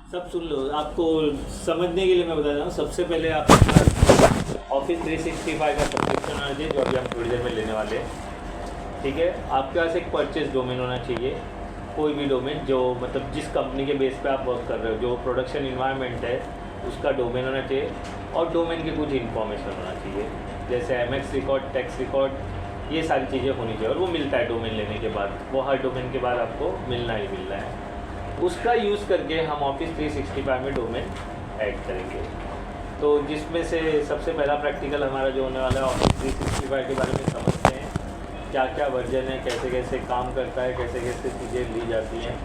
सब सुन लो, आपको समझने के लिए मैं बता रहा हूँ। सबसे पहले आपके पास ऑफिस 365 का सब्सक्रिप्शन होना चाहिए, जो अभी हम थोड़ी देर में लेने वाले हैं। ठीक है, आपके पास एक परचेज डोमेन होना चाहिए, कोई भी डोमेन जो मतलब जिस कंपनी के बेस पे आप वर्क कर रहे हो, जो प्रोडक्शन इन्वायरमेंट है उसका डोमेन होना चाहिए, और डोमेन की कुछ इन्फॉर्मेशन होना चाहिए, जैसे MX रिकॉर्ड, टैक्स रिकॉर्ड, ये सारी चीज़ें होनी चाहिए। और वो मिलता है डोमेन लेने के बाद, वो हर डोमेन के बाद आपको मिलना ही मिलना है। उसका यूज़ करके हम ऑफिस 365 में डोमेन ऐड करेंगे। तो जिसमें से सबसे पहला प्रैक्टिकल हमारा जो होने वाला है, ऑफिस 365 के बारे में समझते हैं, क्या क्या वर्जन है, कैसे कैसे काम करता है, कैसे कैसे चीज़ें ली जाती हैं,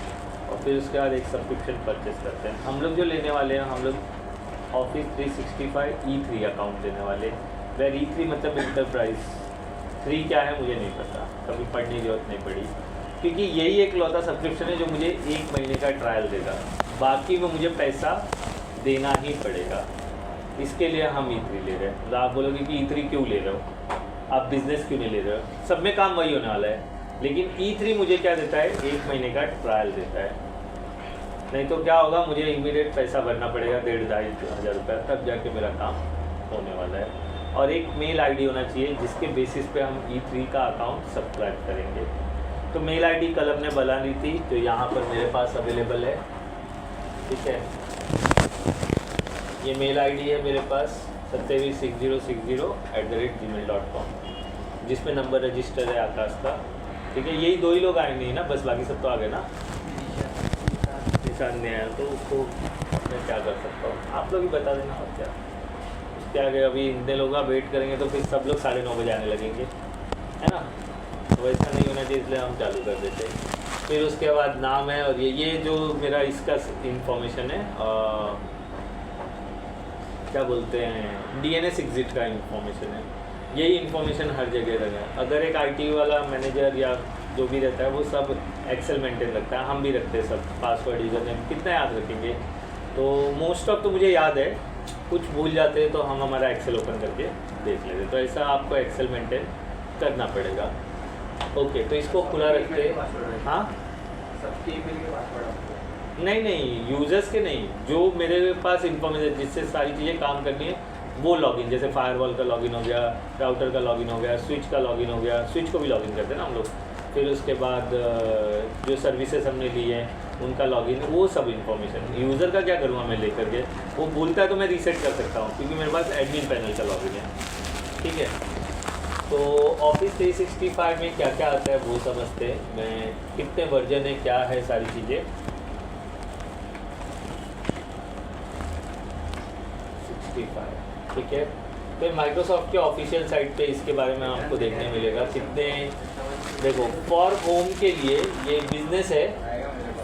और फिर उसके बाद एक सब्सक्रिप्शन परचेस करते हैं। हम लोग जो लेने वाले हैं, हम लोग ऑफिस 365 E3 अकाउंट लेने वाले हैं। वेर E3 मतलब इंटरप्राइज 3 क्या है मुझे नहीं पता, कभी पढ़ने की जरूरत नहीं पड़ी, क्योंकि यही एक लौता सब्सक्रिप्शन है जो मुझे 1 महीने का ट्रायल देगा, बाकी में मुझे पैसा देना ही पड़ेगा। इसके लिए हम E3 ले रहे हैं। तो आप बोलोगे कि E3 क्यों ले रहे हो, आप बिज़नेस क्यों नहीं ले रहे हो? सब में काम वही होने वाला है, लेकिन E3 मुझे क्या देता है, 1 महीने का ट्रायल देता है। नहीं तो क्या होगा, मुझे इमीडिएट पैसा भरना पड़ेगा 1,500-2,500 हज़ार रुपये, तब जाके मेरा काम होने वाला है। और एक मेल ID होना चाहिए जिसके बेसिस पे हम E3 का अकाउंट सब्सक्राइब करेंगे। तो मेल ID कल हमने बना ली थी, जो यहाँ पर मेरे पास अवेलेबल है। ठीक है, ये मेल ID है मेरे पास 276060@gmail.com, जिसमें नंबर रजिस्टर है आकाश का। ठीक है, यही 2 ही लोग आएंगे ना, बस बाकी सब तो आ गए ना। निशान नहीं आया तो उसको मैं क्या कर सकता हूँ, आप लोग ही बता देना। और क्या उसके आगे अभी इतने लोग वेट करेंगे तो फिर सब लोग 9:30 बजे आने लगेंगे, है ना। तो वैसा नहीं होना चाहिए, इसलिए हम चालू कर देते हैं। फिर उसके बाद नाम है, और ये जो मेरा इसका इंफॉर्मेशन है, क्या बोलते हैं, DNS एग्जिट का इंफॉर्मेशन है। यही इंफॉर्मेशन हर जगह रहेगा। अगर एक IT वाला मैनेजर या जो भी रहता है वो सब एक्सेल मेंटेन रखता है, हम भी रखते हैं सब, पासवर्ड यूजर नेम कितना याद रखेंगे। तो मोस्ट ऑफ तो मुझे याद है, कुछ भूल जाते हैं तो हम हमारा एक्सेल ओपन करके देख लेते। तो ऐसा आपको एक्सेल मेंटेन करना पड़ेगा। ओके, तो इसको खुला रखते हैं। हाँ, सबके ईमेल के पासवर्ड नहीं, यूज़र्स के नहीं, जो मेरे पास इंफॉर्मेशन जिससे सारी चीज़ें काम करनी है वो लॉगिन, जैसे फायरवॉल का लॉगिन हो गया, राउटर का लॉगिन हो गया, स्विच का लॉगिन हो गया। स्विच को भी लॉगिन करते हैं ना हम लोग। फिर उसके बाद जो सर्विसेज हमने ली हैं उनका लॉगिन, वो सब इन्फॉर्मेशन। यूज़र का क्या करूँगा मैं लेकर के, वो भूलता है तो मैं रीसेट कर सकता हूँ, क्योंकि मेरे पास एडमिन पैनल का लॉगिन है। ठीक है, तो ऑफिस 365 में क्या क्या आता है वो समझते हैं। मैं कितने वर्जन है, क्या है, सारी चीज़ें। 65, ठीक है। फिर माइक्रोसॉफ्ट के ऑफिशियल साइट पे इसके बारे में आपको देखने मिलेगा कितने। देखो, फॉर होम के लिए ये बिजनेस है,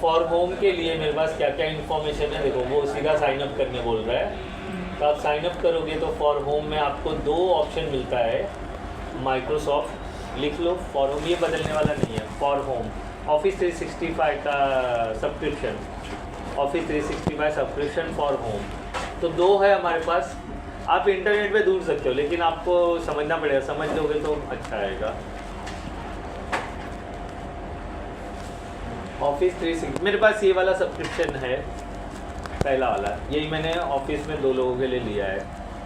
फॉर होम के लिए मेरे पास क्या क्या इन्फॉर्मेशन है। देखो, वो सीधा साइन अप करने बोल रहा है, तो आप साइन अप करोगे तो फॉर होम में आपको 2 ऑप्शन मिलता है। माइक्रोसॉफ्ट लिख लो, फॉर होम, ये बदलने वाला नहीं है। फॉर होम ऑफिस 365 का subscription, office 365 subscription for home, तो 2 है हमारे पास। आप इंटरनेट पे ढूंढ सकते हो, लेकिन आपको समझना पड़ेगा, समझ लोगे तो अच्छा आएगा। ऑफिस 365 मेरे पास ये वाला सब्सक्रिप्शन है, पहला वाला, यही मैंने ऑफिस में 2 लोगों के लिए लिया है,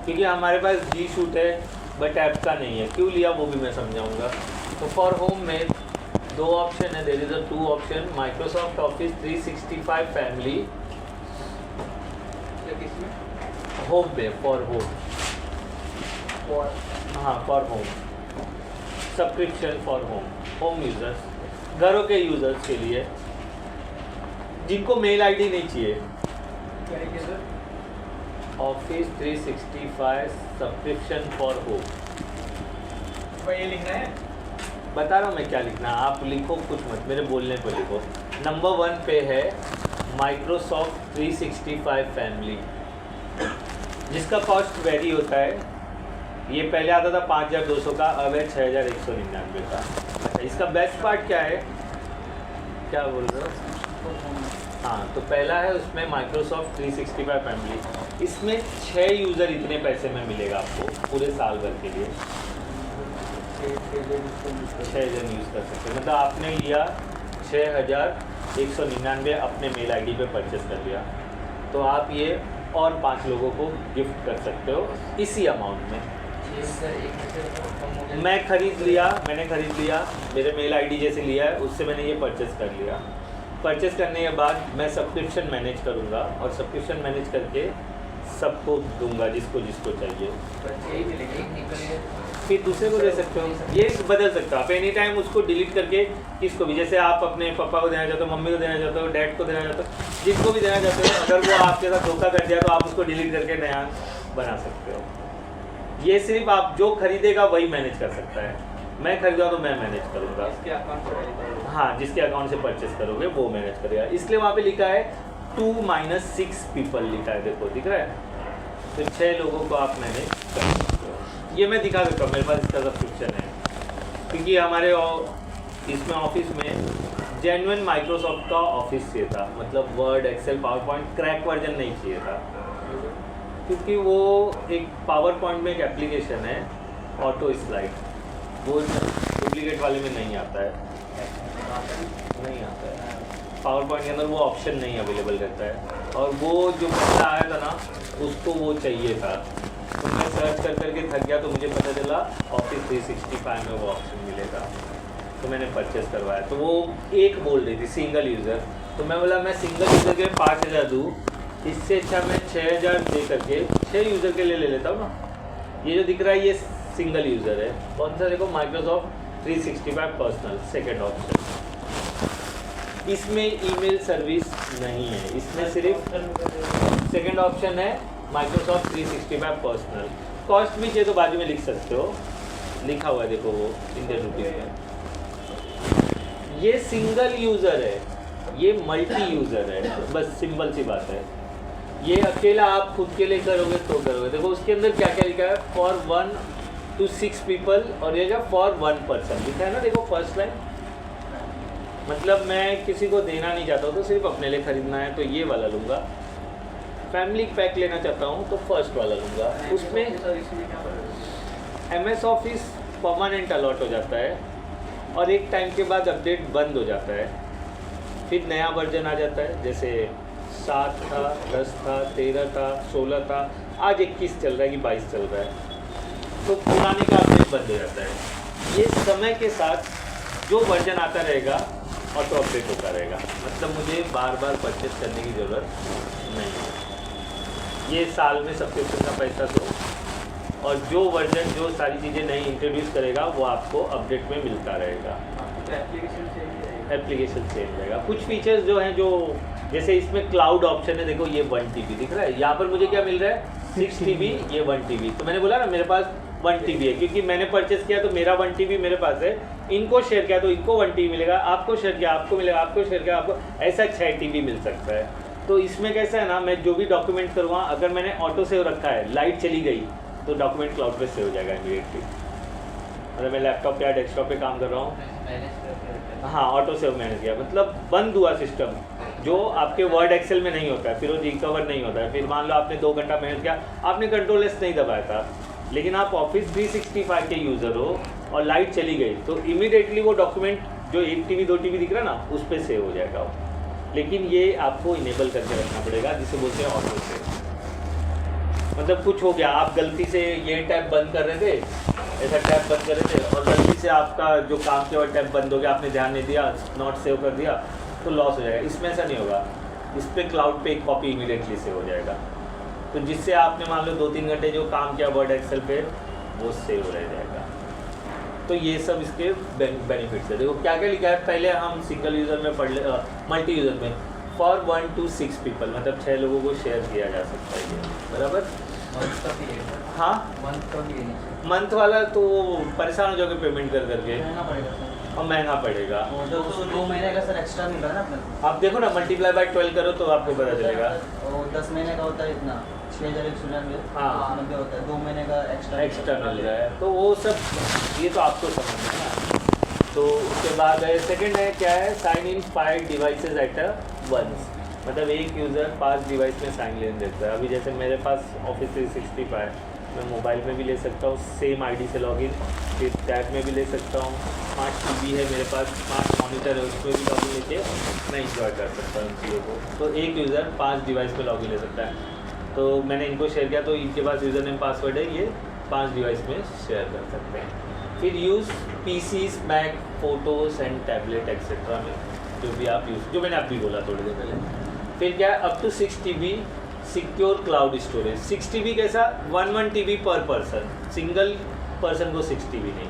क्योंकि हमारे पास G Suite है बट ऐप का नहीं है। क्यों लिया वो भी मैं समझाऊंगा। तो फॉर होम में 2 ऑप्शन है, there is a 2 option, Microsoft Office 365 family, home पे, फॉर होम, हाँ for home subscription for home users, घरों के यूजर्स के लिए जिनको मेल ID नहीं चाहिए। ऑफिस 365 सब्सक्रिप्शन फॉर होम, ये लिखना है। बता रहा हूँ मैं क्या लिखना है, आप लिखो, कुछ मत, मेरे बोलने पर लिखो। नंबर 1 पे है माइक्रोसॉफ्ट 365 फैमिली, जिसका कॉस्ट वेरी होता है। ये पहले आता था 5,200 का, अब है 6,199 का। अच्छा, इसका बेस्ट पार्ट क्या है, क्या बोल रहे हो? हाँ, तो पहला है उसमें माइक्रोसॉफ्ट 365 फैमिली, इसमें 6 यूज़र इतने पैसे में मिलेगा आपको पूरे साल भर के लिए। 6 जन यूज़ कर सकते हैं, मतलब आपने लिया 6,199 अपने मेल ID पे परचेस कर लिया। तो आप ये और 5 लोगों को गिफ्ट कर सकते हो इसी अमाउंट में। मैंने खरीद लिया, मेरे मेल आईडी जैसे लिया है उससे मैंने ये परचेस कर लिया। परचेस करने के बाद मैं सब्सक्रिप्शन मैनेज करूँगा और सब्सक्रिप्शन मैनेज करके सबको दूंगा जिसको जिसको चाहिए, फिर दूसरे को दे सकते हो। ये बदल सकते हो आप एनी टाइम, उसको डिलीट करके किसको भी, जैसे आप अपने पापा को देना चाहते हो, मम्मी को देना चाहते हो, डैड को देना चाहते हो, जिसको भी देना चाहते हो, अगर वो आपके साथ धोखा कर दिया तो आप उसको डिलीट करके नया बना सकते हो। ये सिर्फ आप जो खरीदेगा वही मैनेज कर सकता है। मैं खरीदा तो मैं मैनेज करूँगा, हाँ जिसके अकाउंट से परचेस करोगे वो मैनेज करेगा। इसलिए वहाँ पे लिखा है 2 - 6 पीपल लिखा है, देखो दिख रहा है, तो 6 लोगों को आप मैनेज कर सकते हो। ये मैं दिखा देता हूँ, मेरे पास इसका सब्सक्रिप्शन है, क्योंकि हमारे इसमें ऑफिस में जेन्युइन माइक्रोसॉफ्ट का ऑफिस चाहिए था, मतलब Word, Excel, PowerPoint crack version नहीं चाहिए था, क्योंकि वो एक पावर पॉइंट में एक एप्लीकेशन है ऑटो स्लाइड, वो डुप्लीकेट वाले में नहीं आता है, पावर पॉइंट के अंदर वो ऑप्शन नहीं अवेलेबल रहता है। और वो जो बंदा आया था ना उसको वो चाहिए था, तो मैं सर्च करके थक गया, तो मुझे पता चला ऑफिस 365 में वो ऑप्शन मिलेगा, तो मैंने परचेस करवाया। तो वो एक बोल रही थी सिंगल यूज़र, तो मैं बोला मैं सिंगल यूज़र के 5000 दूँ, इससे अच्छा मैं 6000 दे करके 6 यूज़र के लिए ले लेता हूँ ना। ये जो दिख रहा है ये सिंगल यूज़र है, कौन सा देखो, माइक्रोसॉफ्ट 365 पर्सनल, सेकेंड ऑप्शन। इसमें ईमेल सर्विस नहीं है, इसमें सिर्फ सेकेंड ऑप्शन है माइक्रोसॉफ्ट 365 पर्सनल। कॉस्ट भी चाहिए तो बाजू में लिख सकते हो, लिखा हुआ है देखो वो इंडियन रुपीज़ में। ये सिंगल यूज़र है, ये मल्टी यूज़र है, बस सिंपल सी बात है। ये अकेला आप खुद के लिए करोगे तो करोगे, देखो उसके अंदर क्या क्या लिखा है, फॉर 1 to 6 पीपल, और ये क्या फॉर 1 पर्सन लिखा है ना, देखो फर्स्ट लाइन। मतलब मैं किसी को देना नहीं चाहता हूँ तो सिर्फ अपने लिए ख़रीदना है तो ये वाला लूँगा। फैमिली पैक लेना चाहता हूँ तो फर्स्ट वाला लूँगा। उसमें MS ऑफिस परमानेंट अलॉट हो जाता है और एक टाइम के बाद अपडेट बंद हो जाता है, फिर नया वर्जन आ जाता है, जैसे 7 था, 10 था, 13 था, 16 था, आज 21 चल रहा है कि 22 चल रहा है, तो पुराने का अपडेट बंद हो जाता है। ये समय के साथ जो वर्जन आता रहेगा ऑटो अपडेट होता रहेगा, मतलब मुझे बार बार परचेस करने की ज़रूरत नहीं है। ये साल में सब्सक्रिप्शन का पैसा दो और जो वर्जन, जो सारी चीज़ें नई इंट्रोड्यूस करेगा वो आपको अपडेट में मिलता रहेगा। एप्लीकेशन सेम रहेगा। कुछ फीचर्स जो हैं, जो जैसे इसमें क्लाउड ऑप्शन है, देखो ये 1 TB दिख रहा है, यहाँ पर मुझे क्या मिल रहा है 6 TB, ये 1 TB। तो मैंने बोला ना मेरे पास 1 TB है, क्योंकि मैंने परचेस किया तो मेरा 1 TB मेरे पास है, इनको शेयर किया तो इनको 1 TB मिलेगा, आपको शेयर किया आपको मिलेगा, आपको शेयर किया आपको, ऐसा 6 TB मिल सकता है। तो इसमें कैसा है ना, मैं जो भी डॉक्यूमेंट करूँगा, अगर मैंने ऑटो सेव रखा है, लाइट चली गई तो डॉक्यूमेंट क्लाउड पे सेव हो जाएगा इमीडिएटली। मतलब मैं लैपटॉप या डेस्कटॉप पे काम कर रहा हूँ, हाँ ऑटो सेव मैनेज किया, मतलब बंद हुआ सिस्टम, जो आपके वर्ड एक्सेल में नहीं होता है, फिर वो रिकवर नहीं होता है। फिर मान लो आपने 2 घंटा मेहनत किया, आपने कंट्रोल एस नहीं दबाया था, लेकिन आप ऑफिस 365 के यूज़र हो और लाइट चली गई तो इमीडिएटली वो डॉक्यूमेंट जो 1 TB 2 TB दिख रहा है ना, उस पर सेव हो जाएगा। लेकिन ये आपको इनेबल करके रखना पड़ेगा, जिसे बोलते हैं ऑटो सेव। मतलब कुछ हो गया, आप गलती से ये टैब बंद कर रहे थे, ऐसा टैब बंद कर रहे थे और गलती से आपका जो काम किया हुआ टैब बंद हो गया, आपने ध्यान नहीं दिया, नॉट सेव कर दिया, तो लॉस हो जाएगा। इसमें ऐसा नहीं होगा, इस पर क्लाउड पे एक कॉपी इमीडिएटली सेव हो जाएगा, तो जिससे आपने मान लो 2-3 घंटे जो काम किया वर्ड एक्सेल पे, वो सेव रह जाएगा। तो ये सब इसके बेनिफिट्स है। देखो क्या क्या लिखा है, पहले हम सिंगल यूज़र में पढ़ ले, मल्टी यूज़र में फॉर 1 to 6 पीपल, मतलब 6 लोगों को शेयर किया जा सकता है ये, बराबर। हाँ मंथ वाला तो परेशान हो जाओगे पेमेंट कर करके, और महंगा पड़ेगा। तो 2 महीने का सर एक्स्ट्रा मिल रहा है ना अपने, आप देखो ना, मल्टीप्लाई बाय 12 करो तो आपको पता चलेगा। और 10 महीने का होता है इतना 6199, हाँ 90 होता है, 2 महीने का एक्स्ट्रा मिल रहा है, तो वो सब ये तो आपको समझना है ना। तो उसके बाद है सेकंड है, क्या है, sign in 5 devices at once, मतलब एक यूज़र 5 डिवाइस में साइन लेन देता है। अभी जैसे मेरे पास ऑफिस 365 मैं मोबाइल में भी ले सकता हूँ सेम आईडी से लॉगिन, फिर टैब में भी ले सकता हूँ, स्मार्ट टीवी है मेरे पास, स्मार्ट मॉनिटर है उसमें भी लॉगिन लेके मैं इंजॉय कर सकता हूँ इन चीज़ों को। तो एक यूज़र 5 डिवाइस पे लॉगिन ले सकता है। तो मैंने इनको शेयर किया, तो इनके पास यूज़र नेम पासवर्ड है, ये 5 डिवाइस में शेयर कर सकते हैं। फिर use PCs, Mac, photos and tablet etcetera में जो भी आप यूज़, जो मैंने अभी बोला थोड़ी देर पहले। फिर क्या है, up to 6 TB secure cloud storage. 6 TB कैसा, 1 TB पर पर्सन, सिंगल पर्सन को 6 TB नहीं,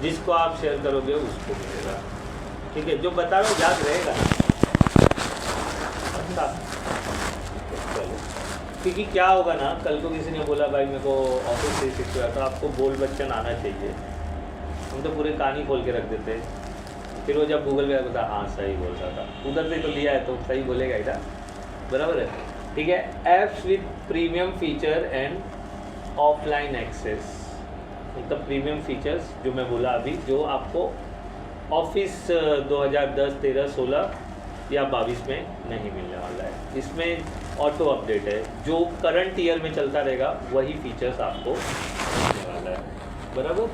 जिसको आप शेयर करोगे उसको मिलेगा। ठीक है, जो बता रहा हूँ याद रहेगा ना। अच्छा चलो, क्योंकि क्या होगा ना, कल को किसी ने बोला भाई मेरे को ऑफिस 365 तो आपको बोल बच्चन आना चाहिए। हम तो पूरे कहानी खोल के रख देते, फिर वो जब गूगल पे बता हाँ सही बोल रहा था, उधर से तो लिया है तो सही बोलेगा ही ना, बराबर है। ठीक है, apps with premium feature and offline access, मतलब प्रीमियम फीचर्स जो मैं बोला अभी, जो आपको ऑफिस 2010, 13, 16 या 22 में नहीं मिलने वाला है। इसमें ऑटो अपडेट है, जो करंट ईयर में चलता रहेगा वही फीचर्स आपको मिलने वाला है, बराबर।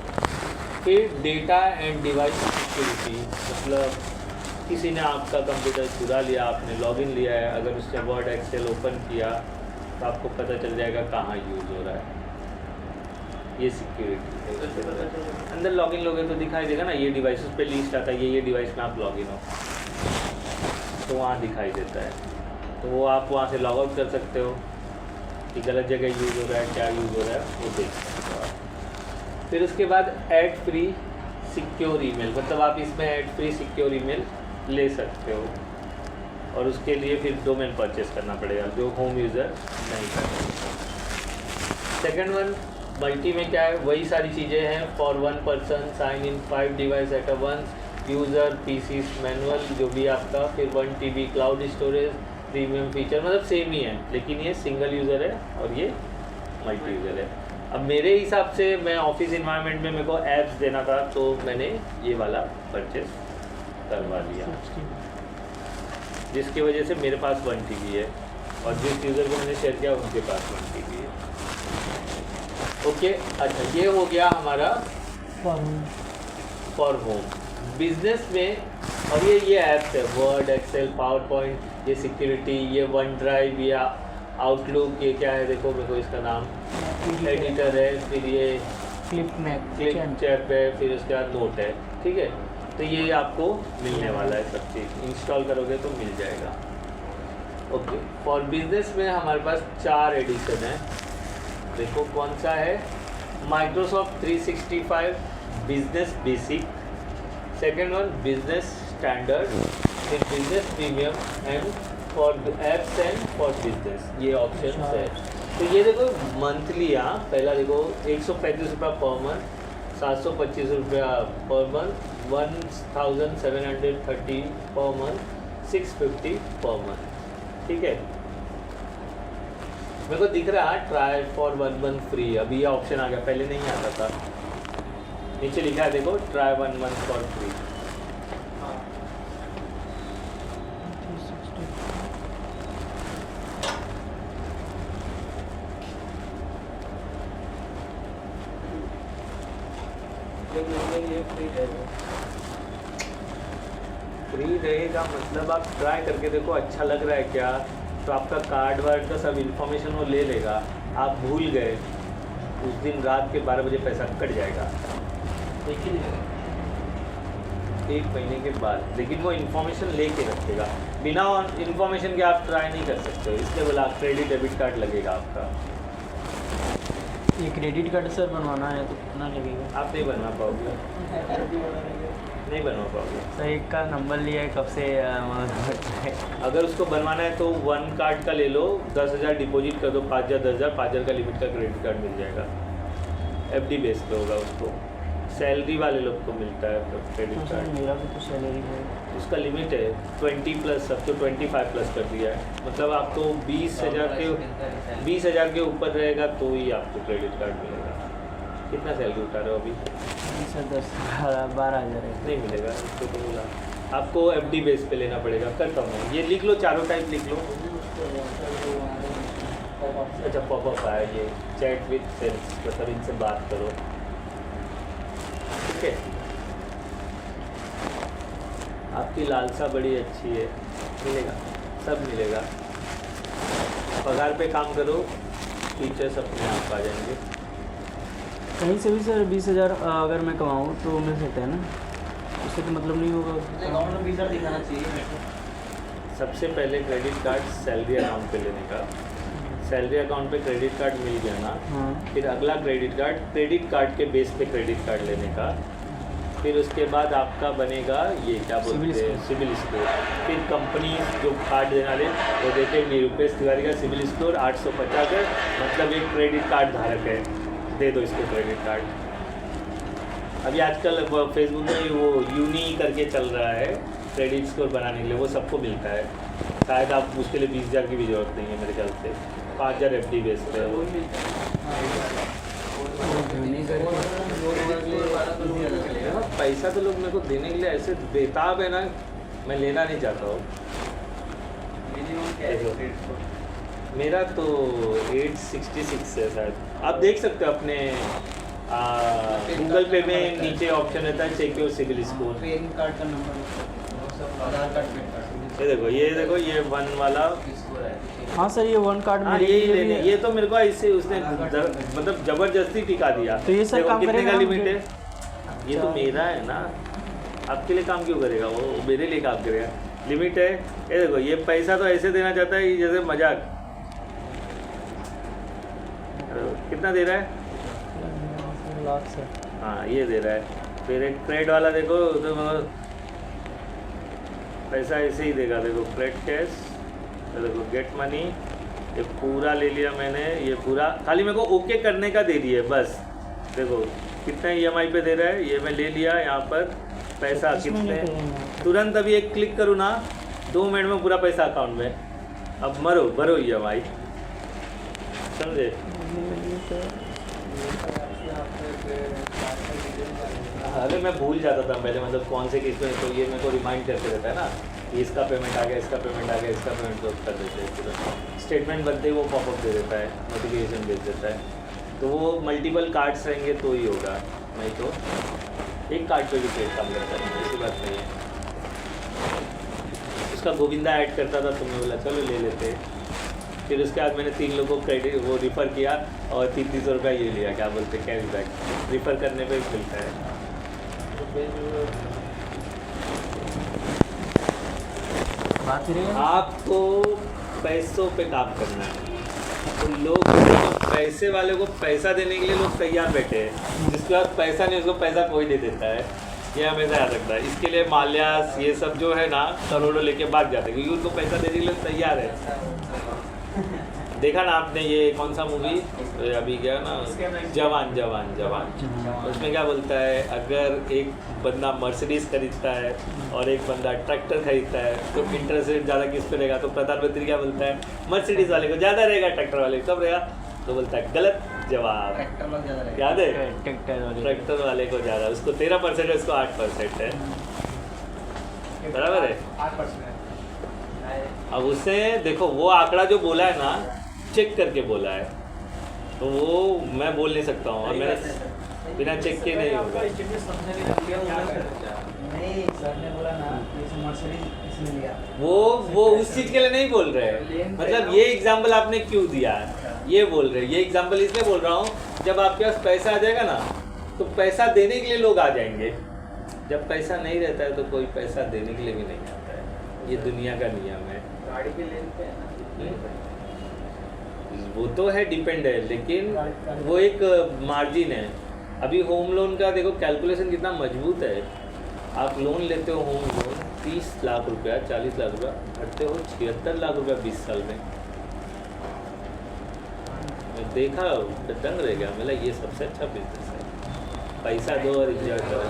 फिर डेटा एंड डिवाइस सिक्योरिटी, मतलब किसी ने आपका कंप्यूटर चुरा लिया, आपने लॉगिन लिया है, अगर उससे वर्ड एक्सेल ओपन किया तो आपको पता चल जाएगा कहाँ यूज़ हो रहा है। ये सिक्योरिटी अंदर लॉगिन लोगे तो दिखाई देगा ना, ये डिवाइस पे लिस्ट आता है, ये डिवाइस में आप लॉगिन हो तो वहाँ दिखाई देता है, तो वो आप वहाँ से लॉग आउट कर सकते हो कि गलत जगह यूज़ हो रहा है, क्या यूज़ हो रहा है वो देख सकते हो आप। फिर उसके बाद ऐड फ्री सिक्योर ईमेल, मतलब आप इसमें ऐड फ्री सिक्योर ईमेल ले सकते हो, और उसके लिए फिर डोमेन परचेस करना पड़ेगा जो होम यूज़र नहीं कर सकते। सेकेंड वन, मल्टी में क्या है, वही सारी चीज़ें हैं, for 1 person, sign in 5 device at a once, user, PC manual जो भी आपका, फिर 1 TB cloud storage, premium feature, मतलब सेम ही है, लेकिन ये सिंगल यूज़र है और ये मल्टी यूज़र है। अब मेरे हिसाब से मैं ऑफिस इन्वायरमेंट में मेरे को ऐप्स देना था, तो मैंने ये वाला परचेस करवा लिया, जिसकी वजह से मेरे पास 1 TB है और जिस यूज़र को मैंने शेयर किया उनके पास 1 TB है। ओके, अच्छा ये हो गया हमारा फॉर होम। बिजनेस में और ये ऐप्स है, वर्ड, एक्सेल, पावर पॉइंट, ये सिक्योरिटी, ये वन ड्राइव या आउटलुक, ये क्या है देखो मेरे को इसका नाम एडिटर है, फिर ये क्लिप चैप है, फिर उसके बाद नोट है। ठीक है, तो ये आपको मिलने वाला है, सब चीज़ इंस्टॉल करोगे तो मिल जाएगा। ओके, फॉर बिजनेस में हमारे पास 4 एडिशन है, देखो कौन सा है, Microsoft 365 business basic, second one business standard, फिर business premium and for apps and for business, ये ऑप्शन है। तो ये देखो मंथली, हाँ पहला देखो 135 रुपये पर मंथ, 725 रुपया per month, 1730 per month, 650 per month. ठीक है, मेरे को दिख रहा है ट्राई फॉर 1 मंथ फ्री, अभी ये ऑप्शन आ गया, पहले नहीं आता था। नीचे लिखा है देखो try 1 month for free. Free रहेगा मतलब आप ट्राई करके देखो, अच्छा लग रहा है क्या, तो आपका कार्ड वार्ड का सब इन्फॉर्मेशन वो ले लेगा। आप भूल गए उस दिन रात के 12 बजे पैसा कट जाएगा, लेकिन 1 महीने के बाद, लेकिन वो इन्फॉर्मेशन लेके रखेगा। बिना इन्फॉर्मेशन के आप ट्राई नहीं कर सकते, इसलिए बोला क्रेडिट डेबिट कार्ड लगेगा आपका। ये क्रेडिट कार्ड सर बनवाना है तो कितना लगेगा? आप नहीं बनवा पाओगे, नहीं बनवा पाओगे सर। एक का नंबर लिया है, कब से अगर उसको बनवाना है तो 1 कार्ड का ले लो, 10,000 डिपॉजिट कर दो, 5,000 10,000 5,000 का लिमिट का क्रेडिट कार्ड मिल जाएगा। FD बेस पे होगा, उसको सैलरी वाले लोग को मिलता है क्रेडिट कार्ड। मेरा भी तो सैलरी है, उसका लिमिट है 20+, अब तो 25+ कर दिया है, मतलब आपको 20,000 के ऊपर रहेगा तो ही आपको क्रेडिट कार्ड मिलेगा। कितना सैलरी उठा रहे हो अभी? सर 10-12,000 है। नहीं मिलेगा इसको, तो बोला आपको FD बेस पे लेना पड़ेगा। करता हूँ ये लिख लो, चारों टाइप लिख लो। अच्छा पॉपअप आया ये चैट विद सेल्स, मतलब इनसे बात करो, ठीक है। आपकी लालसा बड़ी अच्छी है, मिलेगा, सब मिलेगा। पगार पे काम करो, फीचर्स अपने आप आ जाएंगे। कहीं से भी सर 20,000 अगर मैं कमाऊँ तो मिल सकता है ना, उससे तो मतलब नहीं होगा। अकाउंट में 20,000 दिखाना चाहिए मेरे को। सबसे पहले क्रेडिट कार्ड सैलरी अकाउंट पे लेने का, सैलरी अकाउंट पे क्रेडिट कार्ड मिल गया ना, हाँ फिर अगला क्रेडिट कार्ड के बेस पे क्रेडिट कार्ड लेने का, फिर उसके बाद आपका बनेगा ये क्या बोलते हैं सिविल स्कोर। फिर कंपनी जो कार्ड देने वाले वो देखेंगे रुपेश तिवारी का सिविल स्कोर 850 है, मतलब एक क्रेडिट कार्ड धारक है, दे दो इसको क्रेडिट कार्ड। अभी आजकल फेसबुक में वो यूनी करके चल रहा है क्रेडिट स्कोर बनाने के लिए, वो सबको मिलता है। शायद आप उसके लिए 20,000 की भी जरूरत नहीं है मेरे ख्याल से, 5,000 FD बेस पे है वो। पैसा तो लोग मेरे को देने के लिए ऐसे बेताब है ना, मैं लेना नहीं चाहता हूँ। मेरा तो 866 है शायद, आप देख सकते हो अपने गूगल पे में नीचे ऑप्शन रहता है check your CIBIL score. PAN card का नंबर, आधार कार्ड, पैन कार्ड। ये देखो ये 1 वाला, हाँ सर ये 1 कार्ड हाँ में यही लेने, ये तो मेरे को इससे उसने मतलब जबरदस्ती टिका दिया। तो ये सर देखो काम कितने करेगा का ना लिमिट मुझे? है, ये तो मेरा है ना, आपके लिए काम क्यों करेगा वो, मेरे लिए काम करेगा। लिमिट है, ये देखो ये पैसा तो ऐसे देना चाहता है जैसे मजाक। कितना दे रहा है, लाख सर। हाँ ये दे रहा है। फिर एक क्रेड वाला देखो तो पैसा ऐसे ही देगा, देखो क्रेड कैश, तो देखो गेट मनी, ये पूरा ले लिया मैंने, ये पूरा खाली मेरे को ओके करने का दे दिया बस। देखो कितना EMI पे दे रहा है, ये मैं ले लिया यहाँ पर पैसा कितने, तुरंत अभी एक क्लिक करूँ ना 2 मिनट में पूरा पैसा अकाउंट में। अब मरो भरो EMI, समझे। अरे मैं भूल जाता था पहले, मतलब कौन से किस में, तो ये मेरे को रिमाइंड करते रहता है ना कि इसका पेमेंट आ गया, इसका पेमेंट आ गया, इसका पेमेंट तो कर देते हैं तुरंत। स्टेटमेंट बनते ही वो पॉपअप दे देता है, नोटिफिकेशन भेज देता है। तो वो मल्टीपल कार्ड्स रहेंगे तो ही होगा, नहीं तो एक कार्ड पे भी पेड काम करता है, ऐसी बात नहीं है। उसका गोविंदा ऐड करता था तो मैं बोला चलो ले लेते। फिर उसके बाद मैंने 3 लोगों को क्रेडिट वो रिफ़र किया और 300 रुपया ये लिया, क्या बोलते हैं कैशबैक, रिफ़र करने पे मिलता है। बात करेंगे आपको पैसों पे काम करना है, तो लोग पैसे वाले को पैसा देने के लिए लोग तैयार बैठे हैं, जिसके पास पैसा नहीं उसको पैसा कोई नहीं देता है, ये हमेशा याद रखता है। इसके लिए माल्यास ये सब जो है ना करोड़ों लेके भाग जाते हैं, क्योंकि उनको पैसा देने के लिए तैयार है। देखा ना आपने ये कौन सा मूवी अभी गया ना, जवान जवान जवान, उसमें क्या बोलता है, अगर एक बंदा मर्सिडीज खरीदता है और एक बंदा ट्रैक्टर खरीदता है तो इंटरेस्ट रेट ज़्यादा किस पे रहेगा, तो प्रधानमंत्री क्या बोलता है, मर्सिडीज वाले को ज़्यादा रहेगा, ट्रैक्टर वाले को कब रहेगा, तो बोलता है गलत जवाब, याद है, ट्रैक्टर वाले को ज़्यादा, उसको 13% है, उसको 8% है, बराबर है। 8%। अब उससे देखो वो आंकड़ा जो बोला है ना, चेक करके बोला है, तो वो मैं बोल नहीं सकता हूँ, और मैंने बिना चेक के नहीं होगा। नहीं सर ने बोला ना जैसे मर्सिडीज इसने लिया, वो उस चीज़ के लिए नहीं बोल रहे हैं, मतलब ये एग्जाम्पल आपने क्यों दिया है ये बोल रहे हैं। ये एग्जाम्पल इसलिए बोल रहा हूँ, जब आपके पास पैसा आ जाएगा ना तो पैसा देने के लिए लोग आ जाएंगे, जब पैसा नहीं रहता है तो कोई पैसा देने के लिए भी नहीं आता है, ये दुनिया का नियम है। गाड़ी के लेन पे है ना, वो तो है डिपेंड है, लेकिन वो एक मार्जिन है। अभी होम लोन का देखो कैलकुलेशन कितना मजबूत है, आप लोन लेते हो होम लोन 30 लाख रुपया 40 लाख रुपया, भरते हो 76 लाख रुपया 20 साल में। मैं देखा दंग रह गया, मतलब ये सबसे अच्छा बिजनेस है, पैसा दो और इंजॉय करो।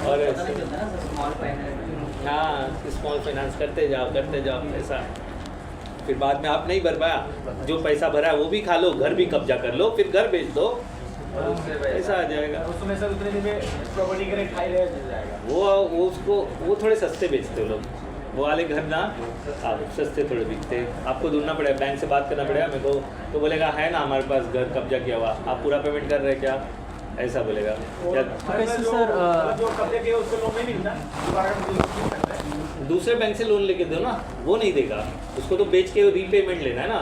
और हाँ स्मॉल फाइनेंस करते जाओ पैसा, फिर बाद में आप नहीं भर पाया, जो पैसा भरा है वो भी खा लो, घर भी कब्जा कर लो, फिर घर बेच दो, पैसा आ जाएगा। उसमें सर उतने दिन में प्रॉपर्टी का रेट हाई रह जाएगा। वो उसको वो थोड़े सस्ते बेचते हो लोग, वो वाले घर ना आप सस्ते थोड़े बिकते, आपको ढूंढना पड़ेगा, बैंक से बात करना पड़ेगा मेरे को, तो बोलेगा है ना हमारे पास घर कब्जा किया हुआ, आप पूरा पेमेंट कर रहे हैं क्या, ऐसा बोलेगा। या कैसे सर जो कब्जे किए उसको लोन नहीं मिलता, दोबारा सकता है। दूसरे बैंक से लोन लेके दो ना, वो नहीं देगा, उसको तो बेच के रीपेमेंट लेना है ना,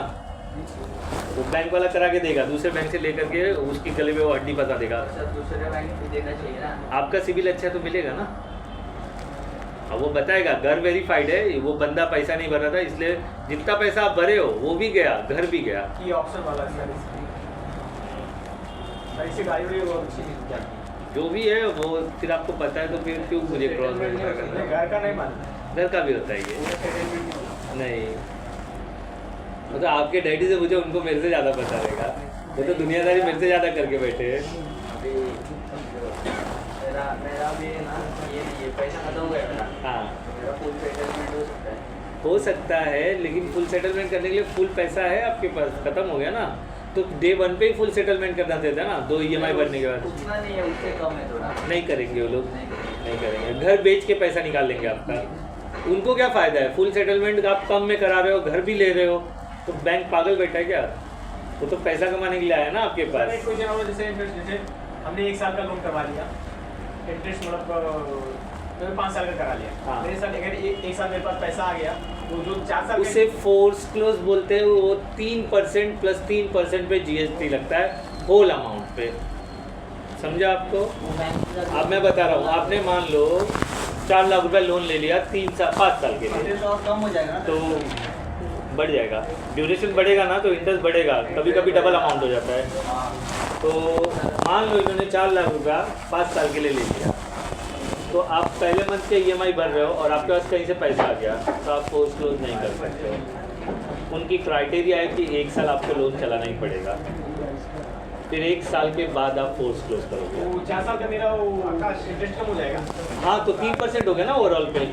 वो बैंक वाला करा के देगा, दूसरे बैंक से लेकर के उसकी गले में वो हड्डी बता देगा। सर दूसरे बैंक भी देना चाहिए ना। आपका सिविल अच्छा है तो मिलेगा ना, अब वो बताएगा घर वेरीफाइड है, वो बंदा पैसा नहीं भर रहा था इसलिए जितना पैसा आप भरे हो वो भी गया, घर भी गया। ये ऑप्शन वाला सर, ऐसी गाड़ी वाड़ी बहुत अच्छी मिल जाती है। जो भी है वो फिर आपको पता है तो फिर क्यों मुझे क्रॉस करना, घर का नहीं मानता, घर का भी होता है ये नहीं, मतलब आपके डैडी से पूछो, उनको मेरे से ज़्यादा पता रहेगा, वो तो दुनियादारी मेरे से ज़्यादा करके बैठे हैं। अभी मेरा भी ना ये पैसा खत्म हो गया मेरा, हाँ मेरा फुल सेटलमेंट हो सकता है। हो सकता है, लेकिन फुल सेटलमेंट करने के लिए फुल पैसा है आपके पास, खत्म हो गया ना, तो डे 1 पे ही फुल सेटलमेंट करना देता है ना, 2 EMI भरने के बाद। उतना नहीं है, उससे कम है थोड़ा। नहीं करेंगे वो लोग, नहीं करेंगे। नहीं करेंगे, घर बेच के पैसा निकाल लेंगे आपका, उनको क्या फ़ायदा है, फुल सेटलमेंट आप कम में करा रहे हो, घर भी ले रहे हो, तो बैंक पागल बैठा है क्या, वो तो पैसा कमाने के लिए आया ना आपके पास। एक क्वेश्चन और, जैसे हमने 1 साल का लोन करवा लिया, इंटरेस्ट मतलब 5 साल का करा लिया, हाँ। मेरे साथ अगर एक साल मेरे पास पैसा आ गया तो जो 4 साल उसे फोर्स क्लोज बोलते हैं, वो 3% प्लस 3% पे GST लगता है होल अमाउंट पे, समझा आपको। अब मैं बता रहा हूँ, आपने मान लो 4 लाख रुपए लोन ले लिया 5 साल के लिए, इंटरेस्ट और कम हो जाएगा ना। तो बढ़ जाएगा, ड्यूरेशन बढ़ेगा ना तो इंटरेस्ट बढ़ेगा, कभी कभी डबल अमाउंट हो जाता है। तो मान लो इन्होंने 4 लाख रुपया 5 साल के लिए ले लिया, तो आप पहले मंथ के EMI भर रहे हो और आपके पास कहीं से पैसा आ गया, तो आप फोर्स क्लोज नहीं कर सकते हो। उनकी क्राइटेरिया है कि 1 साल आपको लोन चलाना ही पड़ेगा, फिर 1 साल के बाद आप फोर्स क्लोज करोगे। वो 4 साल का मेरा वो आकाश इंटरेस्ट कम हो जाएगा। हाँ, तो 3% हो गया ना ओवरऑल पे,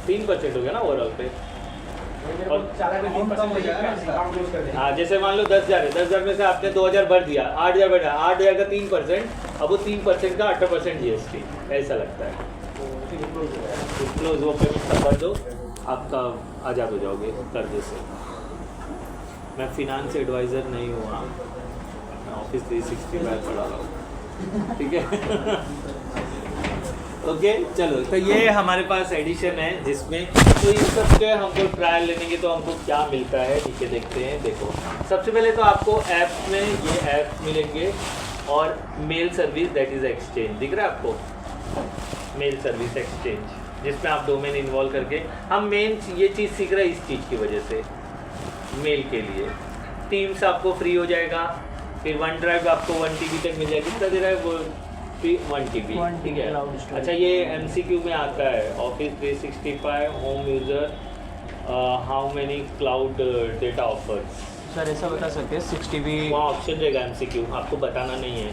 3% हो गया ना ओवरऑल पे। और 4 लाख में 3% हो जाएगा, अकाउंट क्लोज कर देंगे। हाँ, जैसे मान लो 10,000 है, 10,000 में से आपने 2,000 भर दिया, 8,000 बढ़ा, 8,000 का 3%, अब वो 3% का 18% GST ऐसा लगता है। क्लोज वो पेमेंट सब भर दो, आपका आज़ाद हो जाओगे कर्जे से। मैं फिनांस एडवाइज़र नहीं हूँ, मैं ऑफिस 365 पढ़ा रहा हूँ, ठीक है। ओके चलो, तो ये हमारे पास एडिशन है जिसमें तो इन सब के हमको ट्रायल लेने के तो हमको क्या मिलता है, ठीक है, देखते हैं। देखो, सबसे पहले तो आपको ऐप में ये ऐप मिलेंगे और mail service that is Exchange, दिख रहा है आपको, मेल सर्विस एक्सचेंज, जिसमें आप डोमेन इन्वॉल्व करके हम मेन ये चीज़ सीख रहे हैं इस चीज़ की वजह से, मेल के लिए। टीम्स आपको फ्री हो जाएगा, फिर वन ड्राइव आपको 1 TB तक मिल जाएगी, कितना दे रहा है वो 1 TB, ठीक है। अच्छा, ये MCQ में आता है, office 365 home user how many cloud data offers. Sir ऐसा बता सकते हैं 6 TB वहाँ ऑप्शन रहेगा MCQ, आपको बताना नहीं है,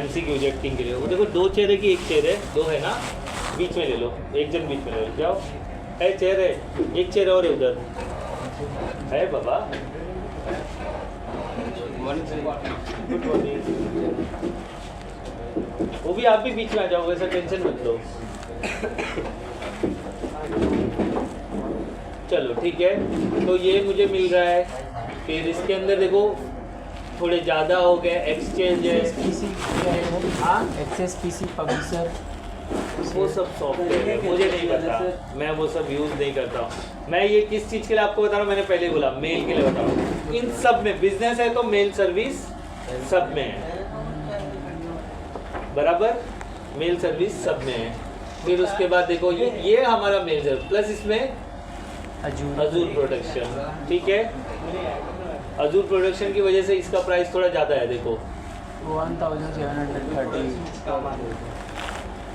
MCQ जेटिंग के लिए। वो देखो 2 चेहरे की 1 चेहरे, 2 है ना, बीच में ले लो, एक जन बीच में ले लो, जाओ, है चेहरे, एक चेहरे और है उधर, है बाबा। गुड मॉर्निंग, वो भी आप भी बीच में आ जाओगे, ऐसा टेंशन मत लो। चलो ठीक है, तो ये मुझे मिल रहा है। फिर इसके अंदर देखो थोड़े ज़्यादा हो गए, एक्सचेंज है, हाँ एक्सेस PC पब्लिशर, वो सब सॉफ्टवेयर है, मुझे नहीं पता, मैं वो सब यूज़ नहीं करता हूँ। मैं ये किस चीज़ के लिए आपको बता रहा हूँ, मैंने पहले बोला मेल के लिए बता रहा हूँ। इन सब में बिजनेस है तो मेल सर्विस सब में है, बराबर, मेल सर्विस सब में है। फिर उसके बाद देखो ये हमारा मेल सर्विस प्लस इसमें अजूर प्रोडक्शन, ठीक है। अजूर प्रोडक्शन की वजह से इसका प्राइस थोड़ा ज़्यादा है, देखो 1730।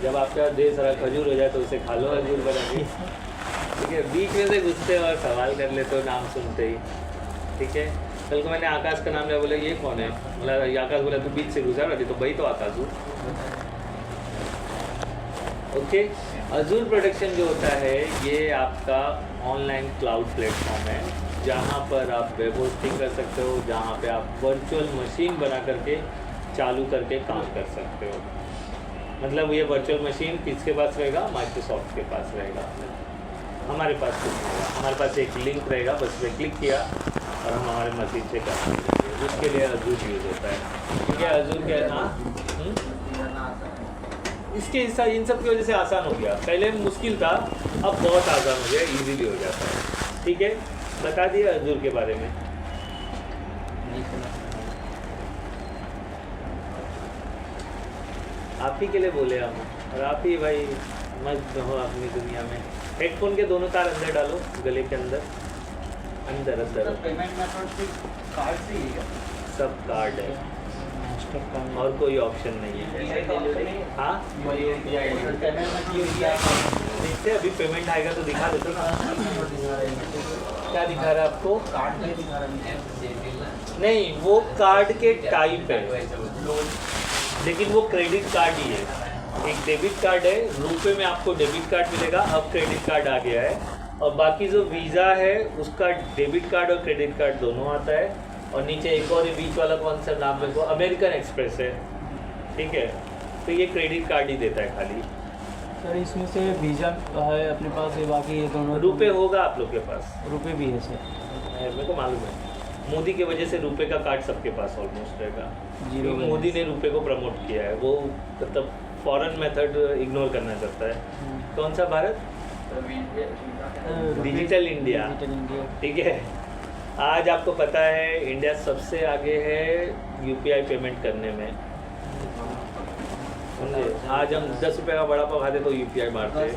जब आपका ढेर सारा खजूर हो जाए तो उसे खा लो अजूर बना के, ठीक है। बीच में से घुसते और सवाल कर ले तो नाम सुनते ही, ठीक है। कल को मैंने आकाश का नाम लिया, बोला ये कौन है, बोला आकाश, बोला तू बीच से घुसा रही तो भाई तो आकाश हूँ, ओके। अजूर प्रोडक्शन जो होता है ये आपका ऑनलाइन क्लाउड प्लेटफॉर्म है, जहाँ पर आप वेब होस्टिंग कर सकते हो, जहाँ पे आप वर्चुअल मशीन बना करके चालू करके काम कर सकते हो। मतलब ये वर्चुअल मशीन किसके पास रहेगा, माइक्रोसॉफ्ट के पास रहेगा, हमारे पास कुछ नहीं होगा, हमारे पास एक लिंक रहेगा, बस पे क्लिक किया और हम हमारे मशीन से कर सकते हैं। उसके लिए अजूर यूज़ होता है, ठीक है। अजूर क्या है ना, इसके इन सब की वजह से आसान हो गया। पहले मुश्किल था, अब बहुत आसान हो गया, इजीली हो जाता है, ठीक है। बता दिए अजूर के बारे में। आप ही के लिए बोले हम, और आप ही भाई मस्त हो अपनी दुनिया में। हेडफोन के दोनों तार अंदर डालो, गले के अंदर, अंदर अंदर। पेमेंट मेथड से कार्ड से ही है, सब कार्ड है और कोई ऑप्शन नहीं है। हाँ देखते अभी पेमेंट आएगा तो दिखा देते ना। क्या दिखा रहा है आपको? कार्ड में दिखा रहा है। नहीं, वो कार्ड के टाइप है, लेकिन वो क्रेडिट कार्ड ही है। एक डेबिट कार्ड है, रुपए में आपको डेबिट कार्ड मिलेगा, अब क्रेडिट कार्ड आ गया है। और बाकी जो वीज़ा है उसका डेबिट कार्ड और क्रेडिट कार्ड दोनों आता है। और नीचे एक और बीच वाला कौन सा नाम है, वो अमेरिकन एक्सप्रेस है, ठीक है। तो ये क्रेडिट कार्ड ही देता है खाली। सर इसमें से वीज़ा है अपने पास है, बाकी ये दोनों रुपए होगा आप लोग के पास? रुपए भी है सर, मेरे को मालूम है, मोदी की वजह से रुपए का कार्ड सबके पास ऑलमोस्ट रहेगा। जीरो क्योंकि मोदी ने रुपए को प्रमोट किया है, वो मतलब फॉरेन मेथड इग्नोर करना चाहता है। कौन सा Bharat? Digital India, digital India. ठीक है। आज आपको पता है इंडिया सबसे आगे है यूपीआई पेमेंट करने में, समझे। आज हम 10 रुपये का बड़ा पाव खाते तो यूपीआई मारते हैं,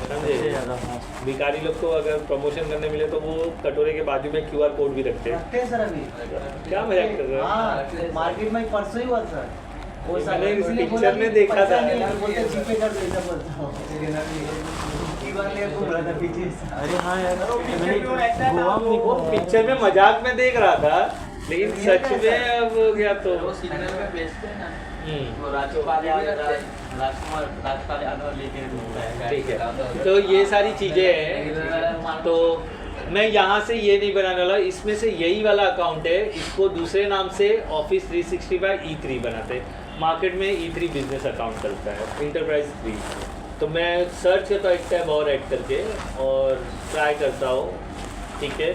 समझे। भिखारी लोग को अगर प्रमोशन करने मिले तो वो कटोरे के बाजू में क्यूआर कोड भी रखते हैं। सर अभी क्या मजाक कर रहे हो? हाँ, मार्केट में परसों ही हुआ सर, वो मैंने पिक्चर में देखा था। अरे हाँ यार, मैंने गोवा में वो पिक्चर में मजाक में देख रहा था, लेकिन सच में अब गया तो सिग्नल में बेचते हैं ना, हम्म, वो राजपाल यादव लेके घूमता है। ठीक है। तो ये सारी चीज़ें हैं, तो मैं यहाँ से ये नहीं बनाने वाला, इसमें से यही वाला अकाउंट है, इसको दूसरे नाम से ऑफिस 365 E3 बनाते हैं। मार्केट में E3 बिजनेस अकाउंट चलता है, इंटरप्राइज 3। तो मैं सर्च करता हूँ एक टैब और ऐड करके और ट्राई करता हूँ, ठीक है।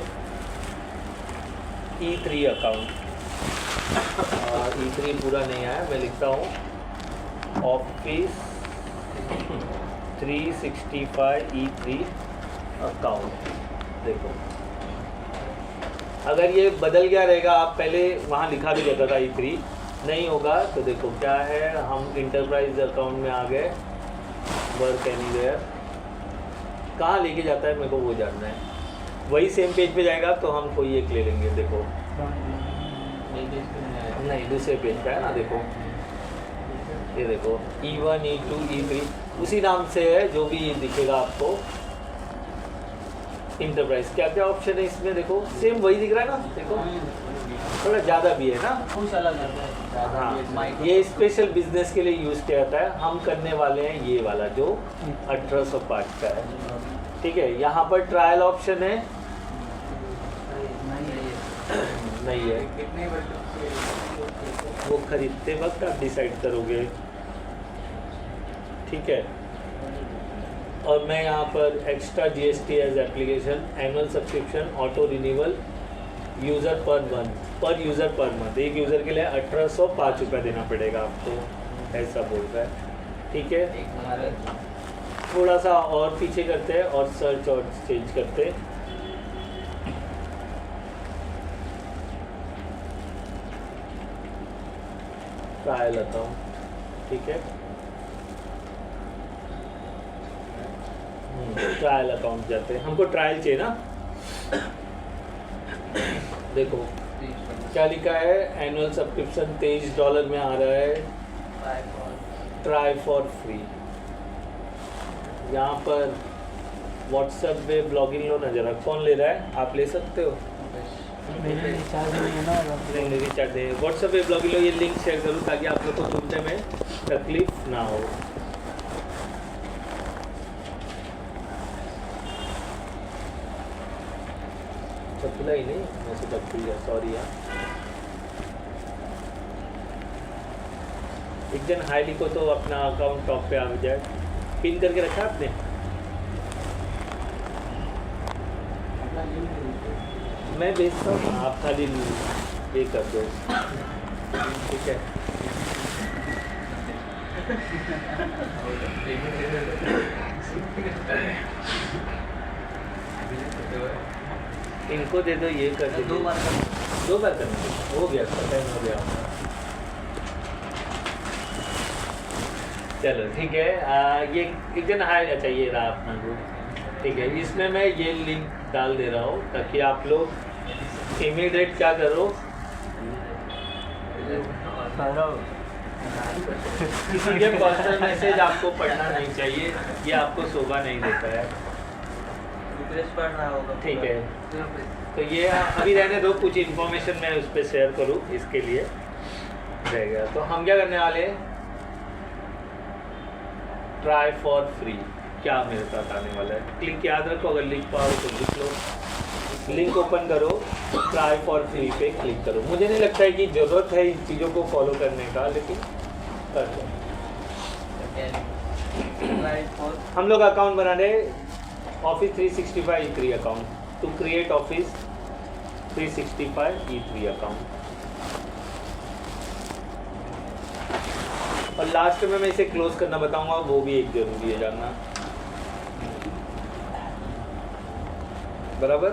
E3 अकाउंट, E3 पूरा नहीं आया, मैं लिखता हूँ ऑफिस 365 E3 अकाउंट। देखो अगर ये बदल गया रहेगा, आप पहले वहाँ लिखा भी रहता था E3, नहीं होगा तो देखो क्या है, हम इंटरप्राइज अकाउंट में आ गए। वर्क एनीवेयर कहाँ लेके जाता है मेरे को वो जानना है। वही सेम पेज पे जाएगा तो हम कोई एक ले लेंगे। देखो नहीं, दूसरे पेज पे है ना, देखो ये देखो E1 E2 E3 उसी नाम से है, जो भी दिखेगा आपको। इंटरप्राइज क्या क्या ऑप्शन है इसमें, देखो सेम वही दिख रहा है ना, देखो थोड़ा ज़्यादा भी है ना, कुछ अलग है। हाँ, ये स्पेशल बिजनेस के लिए यूज़ किया जाता है। हम करने वाले हैं ये वाला जो 1805 का है, ठीक है। यहाँ पर ट्रायल ऑप्शन है, नहीं है, कितने वो खरीदते वक्त आप डिसाइड करोगे, ठीक है। और मैं यहाँ पर extra GST as application, annual subscription, auto renewal, user पर यूज़र पर मंथ, एक यूज़र के लिए 1805 रुपये देना पड़ेगा आपको, ऐसा बोल रहा है, ठीक है। थोड़ा सा और पीछे करते हैं और सर्च और चेंज करते हैं। ट्रायल अकाउंट, ठीक है। ट्रायल अकाउंट जाते हैं, हमको ट्रायल चाहिए ना। देखो क्या लिखा है, एनुअल सब्सक्रिप्शन $23 में आ रहा है, ट्राई फॉर फ्री। यहाँ पर व्हाट्सएप पे ब्लॉगिंग लो ना, जरा कौन ले रहा है, आप ले सकते हो। मेरे रिचार्ज नहीं है ना, नहीं रिचार्ज है। व्हाट्सएप पे ब्लॉगिंग लो, ये लिंक शेयर करूँ ताकि आप लोग को ढूंढने में तकलीफ ना हो। खुला ही नहीं, मैं सोचा खुल गया, सॉरी यार। एक जन हाई लिखो तो अपना अकाउंट टॉप पे आ जाए। पिन करके रखा आपने? मैं भेजता हूँ, आप खाली ये कर दो, ठीक है? इनको दे दो, ये कर दो। 2 बार कर 2 बार करना हो गया, टाइम हो गया। चलो ठीक है। ये एक जन हाई, अच्छा ये रहा अपना ग्रुप, ठीक है। इसमें मैं ये लिंक डाल दे रहा हूँ ताकि आप लोग इमीडिएट क्या करो, किसी के पर्सनल मैसेज आपको पढ़ना नहीं चाहिए, ये आपको शोभा नहीं देता है, रिक्वेस्ट पढ़ना होगा, ठीक है? तो ये अभी रहने दो, कुछ इन्फॉर्मेशन मैं उस पर शेयर करूँ इसके लिए रह गया। तो हम क्या करने वाले हैं, ट्राई फॉर फ्री क्या मेरे साथ आने वाला है। क्लिक याद रखो, अगर लिख पाओ तो लिख लो। लिंक ओपन करो, ट्राई फॉर फ्री पे क्लिक करो। मुझे नहीं लगता है कि ज़रूरत है इन चीज़ों को फॉलो करने का, लेकिन कर लो। हम लोग अकाउंट बना रहे Office 365 E3 account. To create Office 365 E3 account, और लास्ट में मैं इसे क्लोज करना बताऊंगा, वो भी एक जरूरी है जानना, बराबर?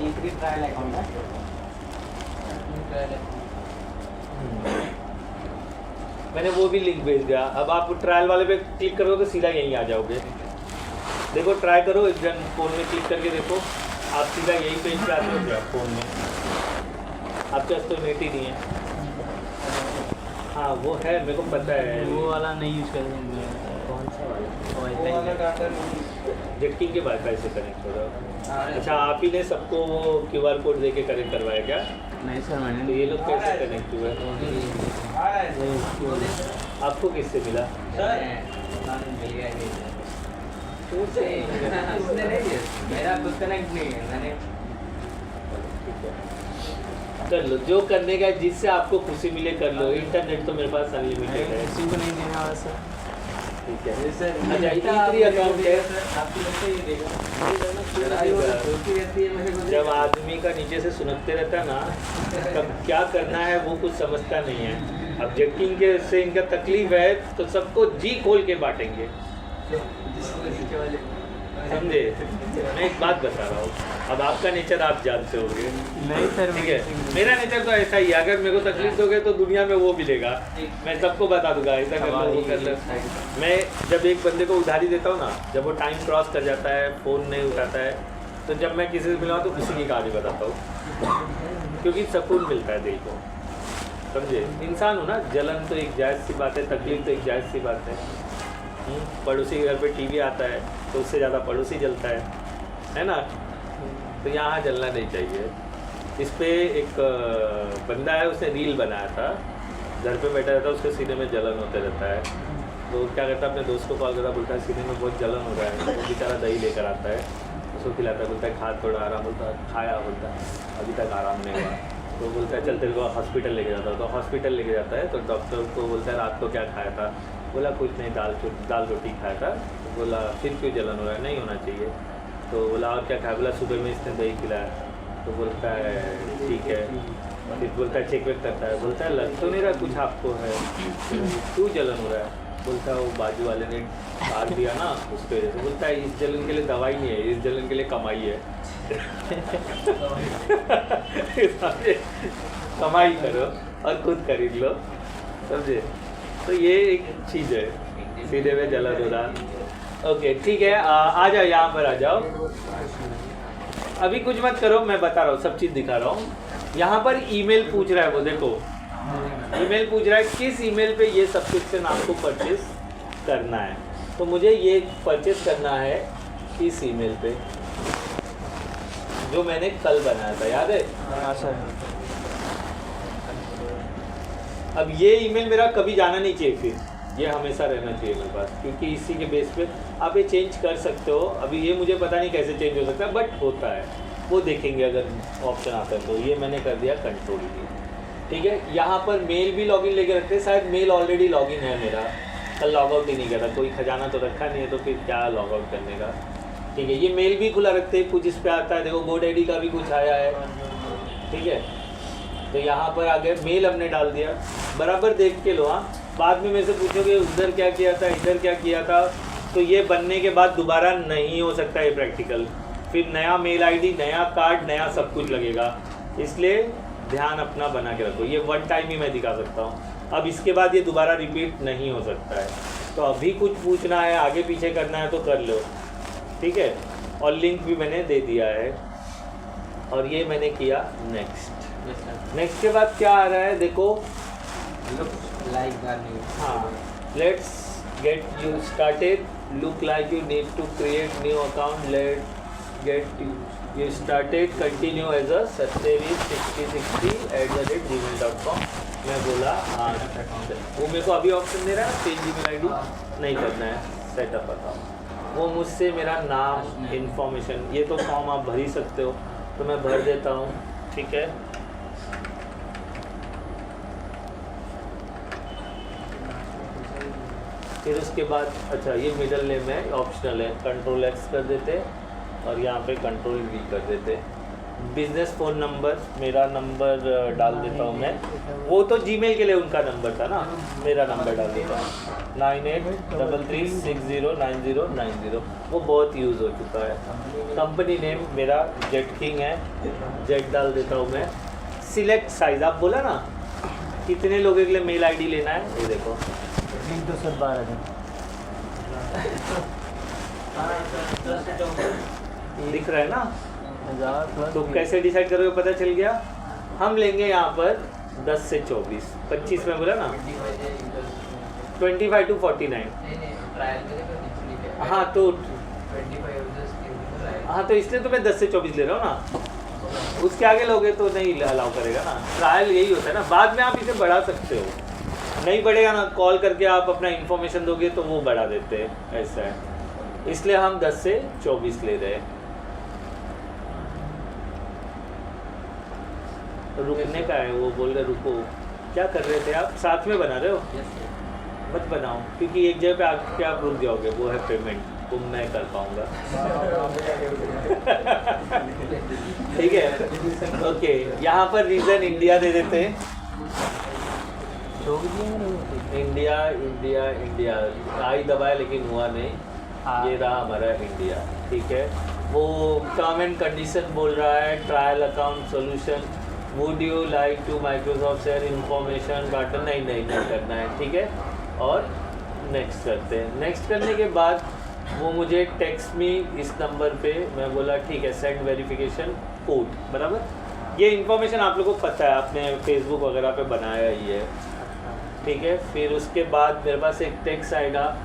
E3 ट्रायल अकाउंट है। मैंने वो भी लिंक भेज दिया। अब आप ट्रायल वाले पे क्लिक करोगे तो सीधा यहीं आ जाओगे। देखो ट्राई करो, एक जन फोन में क्लिक करके देखो, आप सीधा यही पेज पे आते हो क्या फ़ोन में? आपके पास तो नेट ही नहीं है। हाँ वो है, मेरे को पता है। वो वाला नहीं यूज़ करेंगे। कौन सा वाला? वो वाला डाटा जेटकिंग के वाईफाई से कनेक्ट हो रहा है। अच्छा, आप ही ने सबको वो QR कोड दे के कनेक्ट करवाया क्या? नहीं सर, मैंने तो ये लोग कैसे कनेक्ट हुए? आपको किससे मिला? मिल गया मेरा कुछ कनेक्ट नहीं है, मैंने कर लो जो करने का, जिससे आपको खुशी मिले कर लो। इंटरनेट तो मेरे पास अनलिमिटेड है, किसी को नहीं देने वाला सर। ठीक है? सर अच्छा E3 अकाउंट है। आपकी बच्चे ये देखो जब आदमी का नीचे से सुनकते रहता है ना, तब क्या करना है वो कुछ समझता नहीं है। अब जेटकिंग के से इनका तकलीफ है तो सबको जी खोल के बांटेंगे, समझे? मैं एक बात बता रहा हूँ, अब आपका नेचर आप जानते होंगे, नहीं सर, ठीक है? मेरा नेचर तो ऐसा ही है, अगर मेरे को तकलीफ दोगे तो दुनिया में वो मिलेगा, मैं सबको बता दूंगा ऐसा कर लो वो कर लो। मैं जब एक बंदे को उधारी देता हूँ ना, जब वो टाइम क्रॉस कर जाता है, फ़ोन नहीं उठाता है, तो जब मैं किसी से मिला तो किसी की कहानी बताता हूँ, क्योंकि सुकून मिलता है दिल को, समझे? इंसान हो ना, जलन तो एक जायज़ सी बात है, तकलीफ तो एक जायज़ सी बात है। पड़ोसी के घर पे टीवी आता है तो उससे ज़्यादा पड़ोसी जलता है ना? तो यहाँ जलना नहीं चाहिए। इस पे एक बंदा है, उसने रील बनाया था, घर पे बैठा रहता है, उसके सीने में जलन होते रहता है, तो क्या करता है, अपने दोस्त को कॉल करता, बोलता है सीने में बहुत जलन हो रहा है, तो बेचारा दही लेकर आता है, उसको खिलाता है, बोलता है खा थोड़ा आराम, बोलता है खाया, बोलता है अभी तक आराम नहीं हुआ, तो बोलता है चल तेरे को हॉस्पिटल लेके जाता है, तो हॉस्पिटल लेके जाता है, तो डॉक्टर को बोलता है रात को क्या खाया था? बोला कुछ नहीं, दाल रोटी खाया था। तो बोला फिर क्यों जलन हो रहा है? नहीं होना चाहिए। तो बोला और क्या खाया? बोला सुबह में इसने दही खिलाया। तो बोलता है ठीक है, फिर बोलता है चेक वेक करता है, बोलता है लग तो नहीं रहा कुछ आपको है, क्यों जलन हो रहा है? बोलता है वो बाजू वाले ने काट दिया ना उसके वजह से। बोलता है इस जलन के लिए दवाई नहीं है, इस जलन के लिए कमाई है। कमाई करो और खुद खरीद लो, समझे? तो ये एक चीज़ है, सीधे में जलन हो रहा। ओके ठीक है, आ जाओ यहाँ पर आ जाओ। अभी कुछ मत करो, मैं बता रहा हूँ, सब चीज़ दिखा रहा हूँ। यहाँ पर ईमेल पूछ रहा है, वो देखो ईमेल पूछ रहा है किस ईमेल पे ये सब्सक्रिप्शन आपको परचेस करना है। तो मुझे ये परचेस करना है इस ईमेल पे जो मैंने कल बनाया था, याद है? हाँ सर। अब ये ईमेल मेरा कभी जाना नहीं चाहिए, फिर ये हमेशा रहना चाहिए मेरे पास, क्योंकि इसी के बेस पे आप ये चेंज कर सकते हो। अभी ये मुझे पता नहीं कैसे चेंज हो सकता है, बट होता है, वो देखेंगे अगर ऑप्शन आता है। तो ये मैंने कर दिया कंट्रोल की, ठीक है। यहाँ पर मेल भी लॉगिन लेके रखते हैं, शायद मेल ऑलरेडी लॉगिन है मेरा, कल लॉगआउट ही नहीं करा, कोई खजाना तो रखा नहीं है तो फिर क्या लॉगआउट करने का। ठीक है, ये मेल भी खुला रखते हैं, कुछ इस पर आता है, देखो GoDaddy का भी कुछ आया है। ठीक है, तो यहाँ पर आगे मेल हमने डाल दिया, बराबर देख के लो। हाँ, बाद में मेरे से पूछोगे उधर क्या किया था, इधर क्या किया था, तो ये बनने के बाद दोबारा नहीं हो सकता है प्रैक्टिकल, फिर नया मेल आईडी, नया कार्ड, नया सब कुछ लगेगा, इसलिए ध्यान अपना बना के रखो। ये वन टाइम ही मैं दिखा सकता हूँ, अब इसके बाद ये दोबारा रिपीट नहीं हो सकता है। तो अभी कुछ पूछना है, आगे पीछे करना है तो कर लो, ठीक है। और लिंक भी मैंने दे दिया है, और ये मैंने किया नेक्स्ट। नेक्स्ट के बाद क्या आ रहा है देखो, लाइक करनी। हाँ, let's get you started, look like you need to create new account, let's get you started, continue as a sattdevi6060@gmail.com। मैं बोला हाँ, वो मेरे को अभी ऑप्शन दे रहा है चेंज ईमेल आईडी नहीं करना है, सेटअप बताओ। वो मुझसे मेरा नाम, इन्फॉर्मेशन, ये तो फॉर्म आप भर ही सकते हो, तो मैं भर देता हूँ, ठीक है। फिर उसके बाद अच्छा, ये मिडल नेम है, ऑप्शनल है, कंट्रोल X कर देते और यहाँ पे कंट्रोल V कर देते। बिजनेस फ़ोन नंबर, मेरा नंबर डाल देता हूँ मैं, वो तो जीमेल के लिए उनका नंबर था ना, मेरा नंबर डाल देता हूँ 9833609090, वो बहुत यूज़ हो चुका है। कंपनी नेम मेरा जेट किंग है, जेट डाल देता हूँ मैं। सिलेक्ट साइज़, आप बोला ना कितने लोगों के लिए मेल आईडी लेना है, ये देखो तो सर 12 दिन दिख रहा है ना। 1000 प्लस। तो कैसे डिसाइड करोगे, पता चल गया। हम लेंगे यहाँ पर 10 से 24, 25 में बोला ना, 25 to 49। हाँ तो इसलिए तो मैं 10 से 24 ले रहा हूँ ना, उसके आगे लोगे तो नहीं अलाउ करेगा ना। ट्रायल यही होता है ना, बाद में आप इसे बढ़ा सकते हो, नहीं बढ़ेगा ना, कॉल करके आप अपना इन्फॉर्मेशन दोगे तो वो बढ़ा देते हैं, ऐसा है। इसलिए हम 10 से 24 ले रहे हैं। रुकने का है, वो बोल रहे रुको। क्या कर रहे थे आप, साथ में बना रहे हो? मत बनाओ, क्योंकि एक जगह पे आके आप रुक जाओगे, वो है पेमेंट, तो मैं कर पाऊँगा। ठीक है, ओके। यहाँ पर रीज़न इंडिया दे देते हैं, इंडिया इंडिया इंडिया, आई दबाया लेकिन हुआ नहीं, ये रहा हमारा इंडिया, ठीक है। वो टर्म एंड कंडीशन बोल रहा है, trial account solution, would you like to Microsoft share information button, नहीं करना है, ठीक है। और नेक्स्ट करते हैं। नेक्स्ट करने के बाद वो मुझे टेक्स्ट मी इस नंबर पे, मैं बोला ठीक है, सेंड वेरिफिकेशन कोड, बराबर। ये इन्फॉर्मेशन आप लोगों को पता है, आपने फेसबुक वगैरह पे बनाया ही है, ठीक है। फिर उसके बाद मेरे पास एक टेक्स्ट आएगा,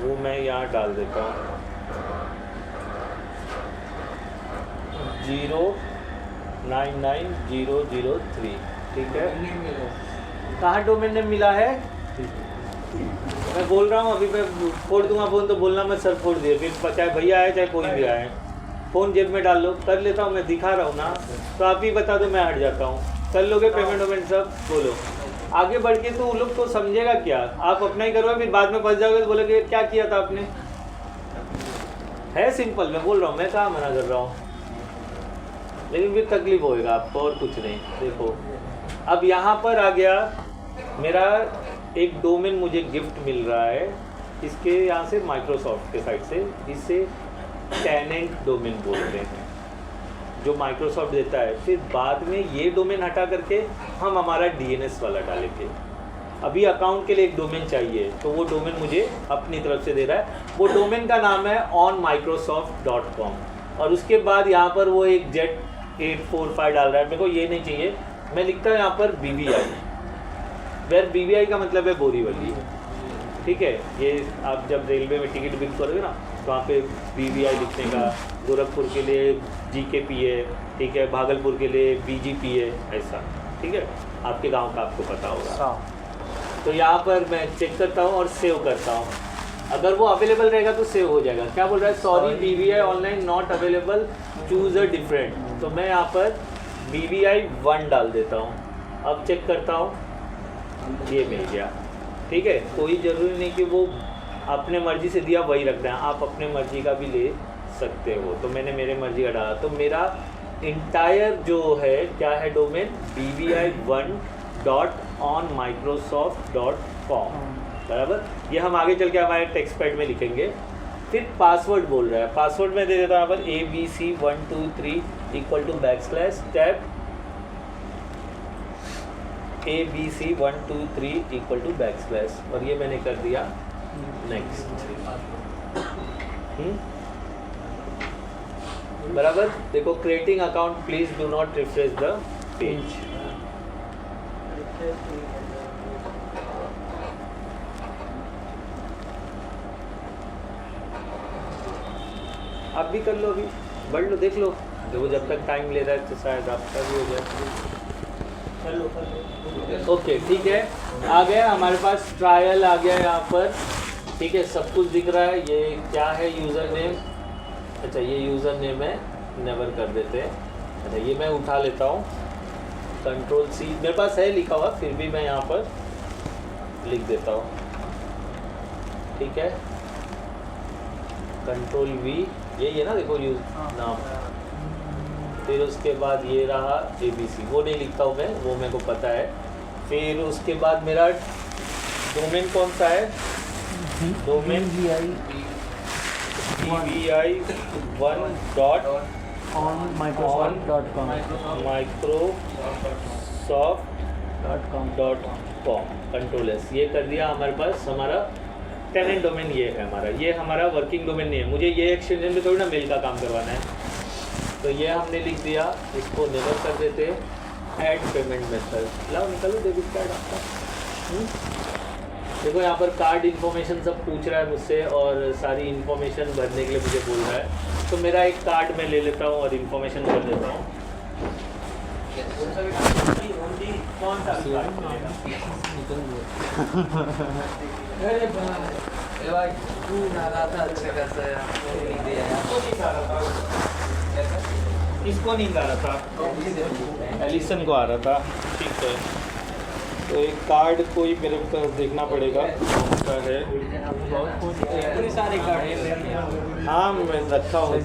वो मैं यहाँ डाल देता हूँ 099003, ठीक है। कहाँ डोमेन नेम मिला है, मैं बोल रहा हूँ, अभी मैं फोड़ दूंगा फ़ोन, तो बोलना मैं सर फोड़ दिए, फिर चाहे भैया आए चाहे कोई भी आए, फ़ोन जेब में डाल लो, कर लेता हूँ, मैं दिखा रहा हूँ ना, तो आप ही बता दो, मैं हट जाता हूँ, कर लोगे पेमेंट वेमेंट सब, बोलो। आगे बढ़ के तो वो लोग तो समझेगा क्या, आप अपना ही करोगे, फिर बाद में फंस जाओगे तो बोलोगे क्या किया था आपने। है सिंपल, मैं बोल रहा हूँ, मैं कहाँ मना कर रहा हूँ, लेकिन फिर तकलीफ होएगा आपको, और कुछ नहीं। देखो अब यहाँ पर आ गया, मेरा एक डोमेन मुझे गिफ्ट मिल रहा है, इसके यहाँ से माइक्रोसॉफ्ट के साइड से, इसे टेनेंट डोमेन बोलते हैं, जो माइक्रोसॉफ्ट देता है। फिर बाद में ये डोमेन हटा करके हम हमारा DNS वाला डालेंगे। अभी अकाउंट के लिए एक डोमेन चाहिए, तो वो डोमेन मुझे अपनी तरफ से दे रहा है, वो डोमेन का नाम है onmicrosoft.com, और उसके बाद यहाँ पर वो एक jet845 डाल रहा है, मेरे को ये नहीं चाहिए, मैं लिखता हूँ यहाँ पर BBI, वेर BBI का मतलब है बोरीवली, ठीक है। ये आप जब रेलवे में टिकट बुक करोगे ना, तो वहाँ पे BBI लिखने का, गोरखपुर के लिए GKPA, ठीक है, भागलपुर के लिए BGPA, ऐसा, ठीक है, आपके गांव का आपको पता होगा। तो यहाँ पर मैं चेक करता हूँ और सेव करता हूँ, अगर वो अवेलेबल रहेगा तो सेव हो जाएगा। क्या बोल रहा है, sorry BBI online not available, choose a different, तो मैं यहाँ पर BBI 1 डाल देता हूँ, अब चेक करता हूँ, ये मिल गया। ठीक है, कोई ज़रूरी नहीं कि वो अपने मर्ज़ी से दिया वही रखना है, आप अपने मर्ज़ी का भी ले सकते हो। तो मैंने मेरे मर्ज़ी का डाला, तो मेरा इंटायर जो है क्या है डोमेन, bvi1.onmicrosoft.com, बराबर। ये हम आगे चल के हमारे टेक्स्ट पैड में लिखेंगे। फिर पासवर्ड बोल रहा है, पासवर्ड में दे देता हूँ यहाँ पर abc123 = टैब abc123 = और ये मैंने कर दिया नेक्स्ट। बराबर। देखो, creating account please do not refresh the page. आप भी कर लो, अभी बढ़ लो, देख लो। देखो, जब तक टाइम ले रहा है तो शायद आपका भी हो जाए। ओके, ठीक है, आ गया हमारे पास ट्रायल आ गया यहाँ पर। ठीक है, सब कुछ दिख रहा है। ये क्या है, यूज़र नेम। अच्छा, ये यूज़र नेम है, नेवर कर देते हैं। अच्छा, ये मैं उठा लेता हूँ, Ctrl+C मेरे पास है लिखा हुआ, फिर भी मैं यहाँ पर लिख देता हूँ। ठीक है, Ctrl+V, ये ना, देखो यूज नाम। फिर उसके बाद ये रहा ABC, वो नहीं लिखता हूँ मैं, वो मेरे को पता है। फिर उसके बाद मेरा डोमेन कौन सा है, डोमेन bvi1.onmicrosoft.com, Ctrl+S, ये कर दिया हमारे पास। हमारा टेनेंट डोमेन ये है हमारा, ये हमारा वर्किंग डोमेन नहीं है। मुझे ये एक्सटेंशन में थोड़ी ना मेल का काम करवाना है, तो ये हमने लिख दिया। इसको नेवर कर देते, ऐड पेमेंट मेथड। लाओ निकालो डेबिट कार्ड आपका। देखो, यहाँ पर कार्ड इन्फॉर्मेशन सब पूछ रहा है मुझसे, और सारी इन्फॉर्मेशन भरने के लिए मुझे बोल रहा है। तो मेरा एक कार्ड मैं ले लेता हूँ और इन्फॉर्मेशन भर देता हूँ। कौन सा भाई तू ना रहा था अच्छा खासा किसको नींद आ रहा था? एलिसन को आ रहा था। ठीक है, तो एक कार्ड कोई मेरे को देखना पड़ेगा कौन सा है। इतने सारे कार्ड हाँ, मैं रखा हूँ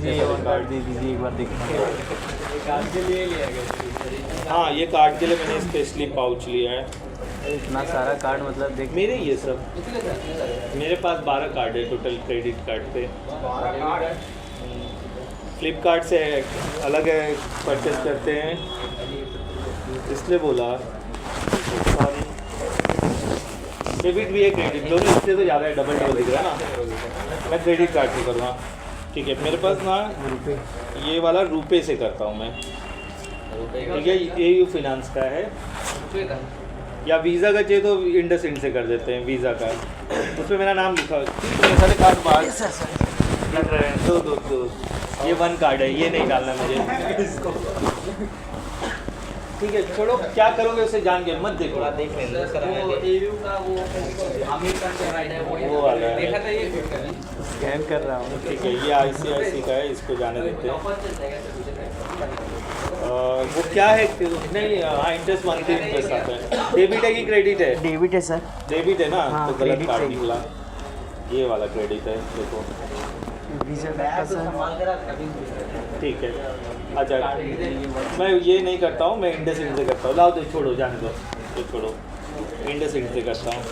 कार्ड। दे दीजिए एक बार देखना। कार्ड के लिए लिया गया। हाँ, ये कार्ड के लिए मैंने स्पेशली पाउच लिया है। इतना सारा कार्ड मतलब देख, मेरे ये सब, मेरे पास 12 कार्ड है टोटल क्रेडिट कार्ड पे। फ्लिपकार्ट से अलग है, परचेस करते हैं, इसलिए बोला। सॉरी, डेबिट भी है, क्रेडिट दोनों, इसलिए तो ज़्यादा है, डबल दिख रहा है ना। मैं क्रेडिट कार्ड से करूँगा। ठीक है, मेरे पास ना ये वाला रुपए से करता हूँ मैं। ठीक है, AU फाइनेंस का है, या वीज़ा का चाहिए तो इंडसइंड से कर देते हैं, वीज़ा का। उस पर मेरा नाम लिखा है। सारे कार्ड बाहर लग रहे हैं, दो। ये 1 कार्ड है, ये नहीं डालना मुझे। ठीक है, छोड़ो, क्या करोगे उसे जान के मत देखो। देख लेना वो एयू का, वो आमिर खान का राइड है, वो वाला है। देखा था ये स्कैन कर रहा हूँ। ठीक है, ये ICIC का है, इसको जाने देते हैं। वो क्या है, नहीं, हाँ, इंटरेस्ट मंथली इंटरेस्ट आता है। डेबिट है कि क्रेडिट है? डेबिट है सर। डेबिट है ना, हाँ, तो गलत क्रेडिट कार्ड चाहिए। निकला। ये वाला क्रेडिट है, देखो। वीज़ा का सर। ठीक है, अच्छा, मैं ये नहीं करता हूँ, मैं इंडसइंड से करता हूँ। लाओ, तो छोड़ो, जाने दो, तो छोड़ो, इंडसइंड से करता हूँ।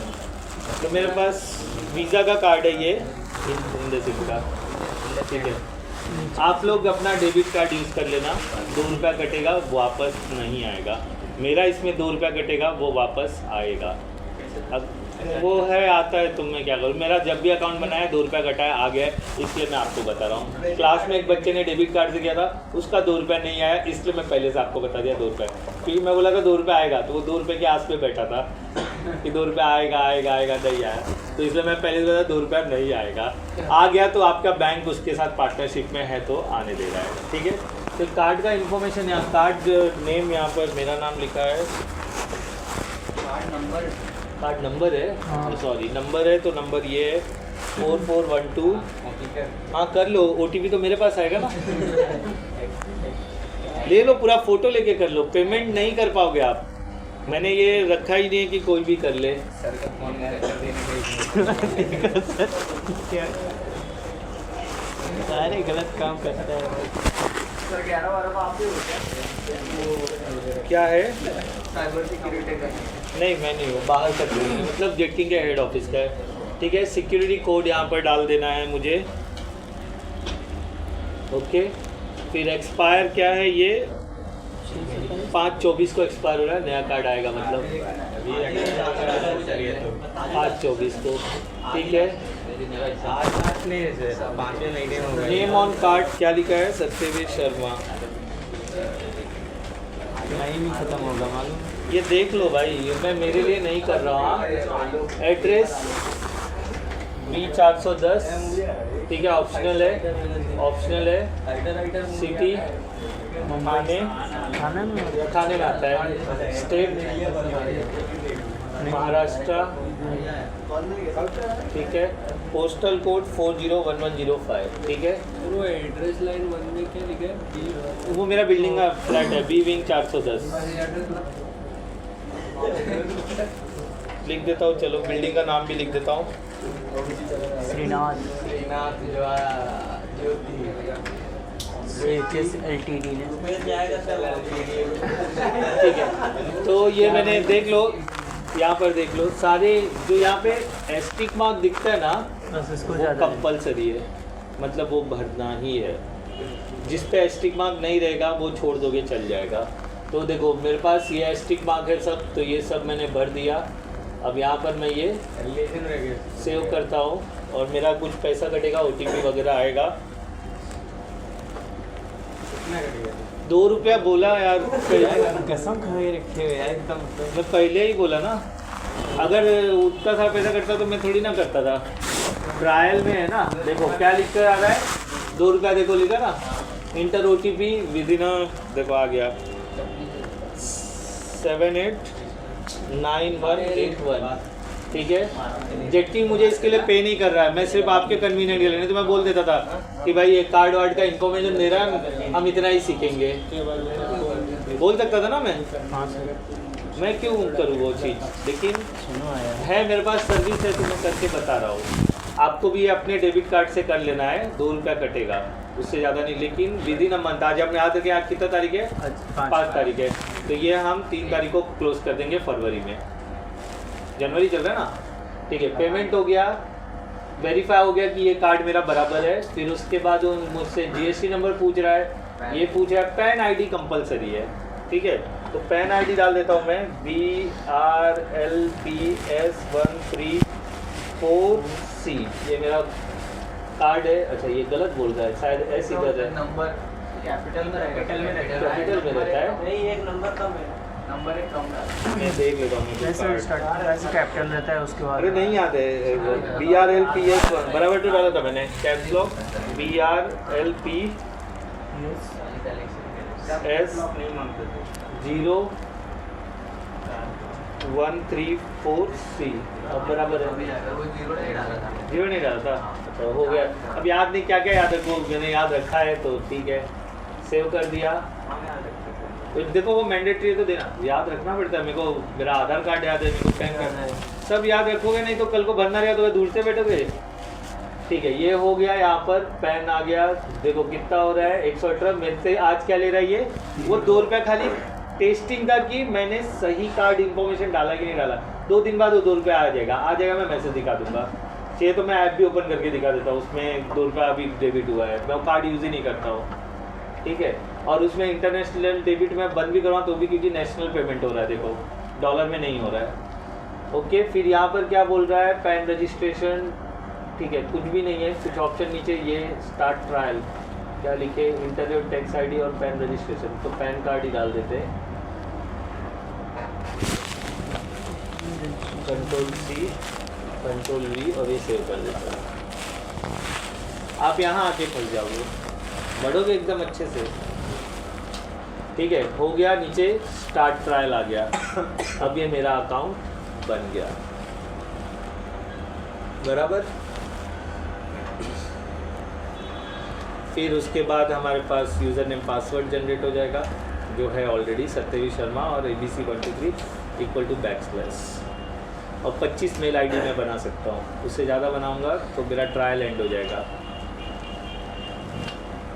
तो मेरे पास वीज़ा का कार्ड है, ये इंडसइंड का। ठीक है, आप लोग अपना डेबिट कार्ड यूज़ कर लेना। 2 रुपया कटेगा, वापस नहीं आएगा। मेरा इसमें 2 रुपया कटेगा, वो वापस आएगा। अब वो है, आता है, तुम मैं क्या करूँ। मेरा जब भी अकाउंट बनाया 2 रुपया कटाया, आ गया, इसलिए मैं आपको बता रहा हूँ। क्लास में एक बच्चे ने डेबिट कार्ड से किया था, उसका 2 रुपया नहीं आया, इसलिए मैं पहले से आपको बता दिया 2 रुपये। क्योंकि मैं बोला था 2 रुपया आएगा, तो वो 2 रुपये के आस पे बैठा था कि 2 रुपया आएगा, नहीं आया, तो इसलिए मैं पहले से बता 2 रुपया नहीं आएगा। आ गया तो आपका बैंक उसके साथ पार्टनरशिप में है, तो आने दे रहा है। ठीक है, तो कार्ड का इन्फॉर्मेशन यहाँ, कार्ड नेम यहाँ पर मेरा नाम लिखा है, कार्ड नंबर है, सॉरी नंबर है, तो नंबर ये है 4412। हाँ, कर लो, OTP तो मेरे पास आएगा ना। ले लो, पूरा फ़ोटो लेके कर लो, पेमेंट नहीं कर पाओगे आप। मैंने ये रखा ही नहीं है कि कोई भी कर ले। सर का फोन कर देने का क्या सारे गलत काम करता है। सर 11-12 आप ही हो क्या है? साइबर सिक्योरिटी का नहीं मैं नहीं हूँ, बाहर का कोई नहीं, मतलब जेटिंग के हेड ऑफिस का है। ठीक है, सिक्योरिटी कोड यहाँ पर डाल देना है मुझे। ओके, फिर एक्सपायर क्या है ये 5/24 को एक्सपायर हो रहा है, नया कार्ड आएगा मतलब 5/24 को। ठीक है, नेम ऑन कार्ड क्या लिखा है? सत्यवीर शर्मा। नहीं खत्म होगा मालूम। ये देख लो भाई, ये मैं मेरे लिए नहीं कर रहा हूँ। एड्रेस B410, ठीक है, ऑप्शनल है, सिटी खाने में थाने में आता है, स्टेट महाराष्ट्र, ठीक है, पोस्टल कोड 401105, ठीक है। वो एड्रेस लाइन 1 में क्या लिखा है? वो मेरा बिल्डिंग का फ्लैट है, B विंग 410 लिख देता हूँ। चलो बिल्डिंग का नाम भी लिख देता हूँ, श्रीनाथ ज्योति LTD ने। ठीक है। तो ये मैंने देख लो, यहाँ पर देख लो सारे जो यहाँ पे एस्टिक मार्क दिखता है ना, बस इसको वो ज़्यादा कंपलसरी है, मतलब वो भरना ही है। जिस पे एस्टिक मार्क नहीं रहेगा वो छोड़ दोगे चल जाएगा। तो देखो मेरे पास ये एस्टिक मार्क है सब, तो ये सब मैंने भर दिया। अब यहाँ पर मैं ये सेव करता हूँ और मेरा कुछ पैसा कटेगा, OTP वगैरह आएगा। 2 रुपया बोला यार, कसम खा के रखे हुए यार एकदम। मैं पहले ही बोला ना, अगर उतना सा पैसा कटता तो मैं थोड़ी ना करता था। ट्रायल में है ना, देखो क्या लिख कर आ रहा है, 2 रुपया देखो लिखा ना, इंटर OTP विदिन, देखो आ गया 789181, ठीक है। जेटी मुझे इसके लिए पे नहीं कर रहा है, मैं सिर्फ आपके कन्वीनियंट के लिए, नहीं तो मैं बोल देता था कि भाई ये कार्ड वार्ड का इन्फॉर्मेशन दे रहा है, हम इतना ही सीखेंगे, बोल सकता था ना मैं क्यों करूँ वो चीज़। लेकिन सुनो आया है मेरे पास सर्विस है तो मैं करके बता रहा हूँ। आपको भी अपने डेबिट कार्ड से कर लेना है, 2 रुपया कटेगा, उससे ज़्यादा नहीं। लेकिन विदिन अ मंथ, आज आपने याद रखे आज कितना तारीख है? 5 तारीख है, तो ये हम 3 तारीख को क्लोज कर देंगे फरवरी में। जनवरी चल रहा है ना, ठीक है। पेमेंट हो गया, वेरीफाई हो गया कि ये कार्ड मेरा बराबर है। फिर उसके बाद वो मुझसे GST नंबर पूछ रहा है, ये पूछ रहा है पैन ID कंपलसरी है, ठीक है। तो पैन ID डाल देता हूँ मैं, BRLPS134C, ये मेरा कार्ड है। अच्छा ये गलत बोल रहा है शायद, ऐसी गलत है, नंबर कैपिटल में रहेगा, कैपिटल में रहता है, नहीं एक नंबर कम है, नंबर एक कम है। मैं देख लेता हूँ वैसे स्टार्ट वैसे कैपिटल रहता है, उसके बाद अरे नहीं याद है, BRLPS1 बराबर तो डाला था मैंने, कैप्स लॉक BRLPS0134C, अब बराबर है। वो 0 नहीं डाला था। 0 नहीं डाला था, अच्छा हो गया। अब याद नहीं, क्या क्या याद रखो, मैंने याद रखा है तो ठीक है, सेव कर दिया। तो देखो वो मैंडेटरी है तो देना, याद रखना पड़ता है। मेरे को मेरा आधार कार्ड याद है, मेरे को पैन कार्ड है, सब याद रखोगे, नहीं तो कल को भरना रहेगा तो दूर से बैठोगे। ठीक है, ये हो गया। यहाँ पर पैन आ गया, देखो कितना हो रहा है 118। मेरे से आज क्या ले रहा है ये, वो 2 रुपया खाली टेस्टिंग था कि मैंने सही कार्ड इन्फॉर्मेशन डाला कि नहीं डाला। 2 दिन बाद वो 2 रुपया आ जाएगा, मैं मैसेज दिखा दूंगा। चाहिए तो मैं ऐप भी ओपन करके दिखा देता हूँ, उसमें 2 रुपया अभी डेबिट हुआ है। मैं वो कार्ड यूज़ ही नहीं करता हूँ, ठीक है। और उसमें इंटरनेशनल डेबिट में बंद भी करवाऊँ तो भी, क्योंकि नेशनल पेमेंट हो रहा है, देखो डॉलर में नहीं हो रहा है। ओके, फिर यहाँ पर क्या बोल रहा है, पैन रजिस्ट्रेशन, ठीक है, कुछ भी नहीं है। कुछ ऑप्शन नीचे ये स्टार्ट ट्रायल क्या लिखे, इंटरव्यू टैक्स ID और पैन रजिस्ट्रेशन, तो पैन कार्ड ही डाल देते हैं। Ctrl+C Ctrl+V और ये सेव कर देते हैं। आप यहाँ आके फंस जाओगे, बढ़ोगे एकदम अच्छे से, ठीक है। हो गया, नीचे स्टार्ट ट्रायल आ गया। अब ये मेरा अकाउंट बन गया, बराबर। फिर उसके बाद हमारे पास यूज़र नेम पासवर्ड जनरेट हो जाएगा, जो है ऑलरेडी सत्यवीर शर्मा और ABC123। इक्वल टू बैकस्लैश, और 25 मेल आईडी मैं बना सकता हूँ। उससे ज़्यादा बनाऊँगा तो मेरा ट्रायल एंड हो जाएगा,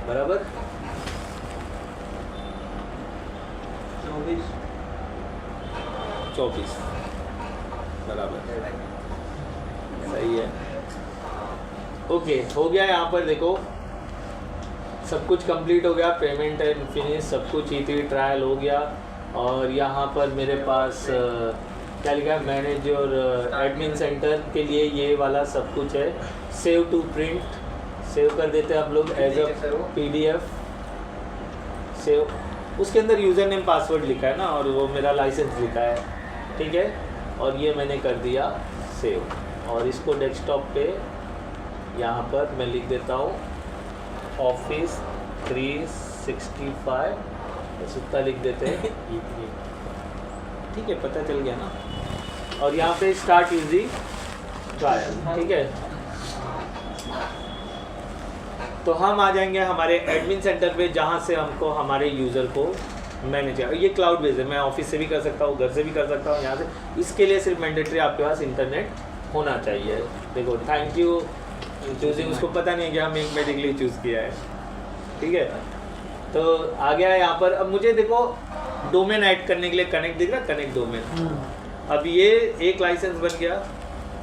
बराबर। 24 बराबर, सही है। ओके, हो गया। यहाँ पर देखो सब कुछ कंप्लीट हो गया, पेमेंट एंड फिनिश सब कुछ, E3 ट्रायल हो गया। और यहाँ पर मेरे पास क्या लिखा है, मैनेज और एडमिन सेंटर के लिए ये वाला सब कुछ है। सेव टू प्रिंट, सेव कर देते हैं हम लोग एज अ PDF। सेव, उसके अंदर यूज़र नेम पासवर्ड लिखा है ना, और वो मेरा लाइसेंस लिखा है, ठीक है। और ये मैंने कर दिया सेव, और इसको डेस्कटॉप पे यहाँ पर मैं लिख देता हूँ Office 365, बस उतना लिख देते हैं, ठीक है, पता चल गया ना। और यहाँ पे स्टार्ट यूजिंग ट्रायल, ठीक है। तो हम आ जाएंगे हमारे एडमिन सेंटर पे, जहाँ से हमको हमारे यूज़र को मैनेज है। ये क्लाउड बेस्ड है, मैं ऑफिस से भी कर सकता हूँ, घर से भी कर सकता हूँ, यहाँ से। इसके लिए सिर्फ मैंडेटरी आपके पास इंटरनेट होना चाहिए। देखो, थैंक यू चूजिंग, उसको पता नहीं है कि हम मेडिकली चूज़ किया है, ठीक है। तो आ गया है यहाँ पर। अब मुझे देखो डोमेन ऐड करने के लिए कनेक्ट दिख रहा है, कनेक्ट डोमेन। अब ये एक लाइसेंस बन गया।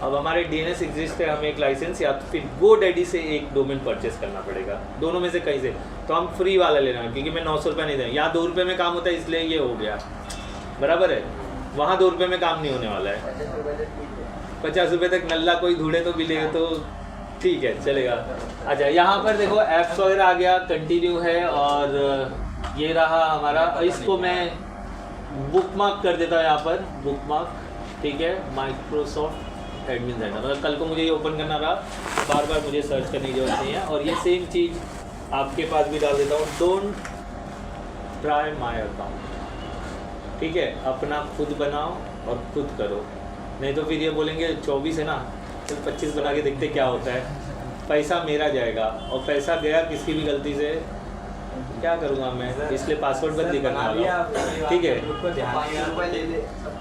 अब हमारे DNS एग्जिस्ट है, हमें एक लाइसेंस या तो फिर GoDaddy से एक डोमेन परचेस करना पड़ेगा, दोनों में से कहीं से। तो हम फ्री वाला लेना है, क्योंकि मैं 900 रुपये नहीं दें, यहाँ 2 रुपये में काम होता है, इसलिए ये हो गया, बराबर है। वहाँ 2 रुपये में काम नहीं होने वाला है। 50 रुपये तक नल्ला कोई ढूंढे तो मिलेगा, तो ठीक है, चलेगा। अच्छा, यहाँ पर देखो ऐप्स वगैरह आ गया, कंटिन्यू है, और ये रहा हमारा। इसको मैं बुकमार्क कर देता हूँ यहाँ पर, बुकमार्क, ठीक है। माइक्रोसॉफ्ट एडमिन सेंटर, मतलब कल को मुझे ये ओपन करना रहा, बार बार मुझे सर्च करने की जरूरत नहीं है। और ये सेम चीज़ आपके पास भी डाल देता हूँ, डोंट ट्राई माई अकाउंट, ठीक है। अपना खुद बनाओ और खुद करो, नहीं तो फिर ये बोलेंगे 24 है ना, तो 25 बना के देखते क्या होता है। पैसा मेरा जाएगा, और पैसा गया किसकी भी गलती से, क्या करूँगा मैं, इसलिए पासवर्ड बदली करना वाला, ठीक है।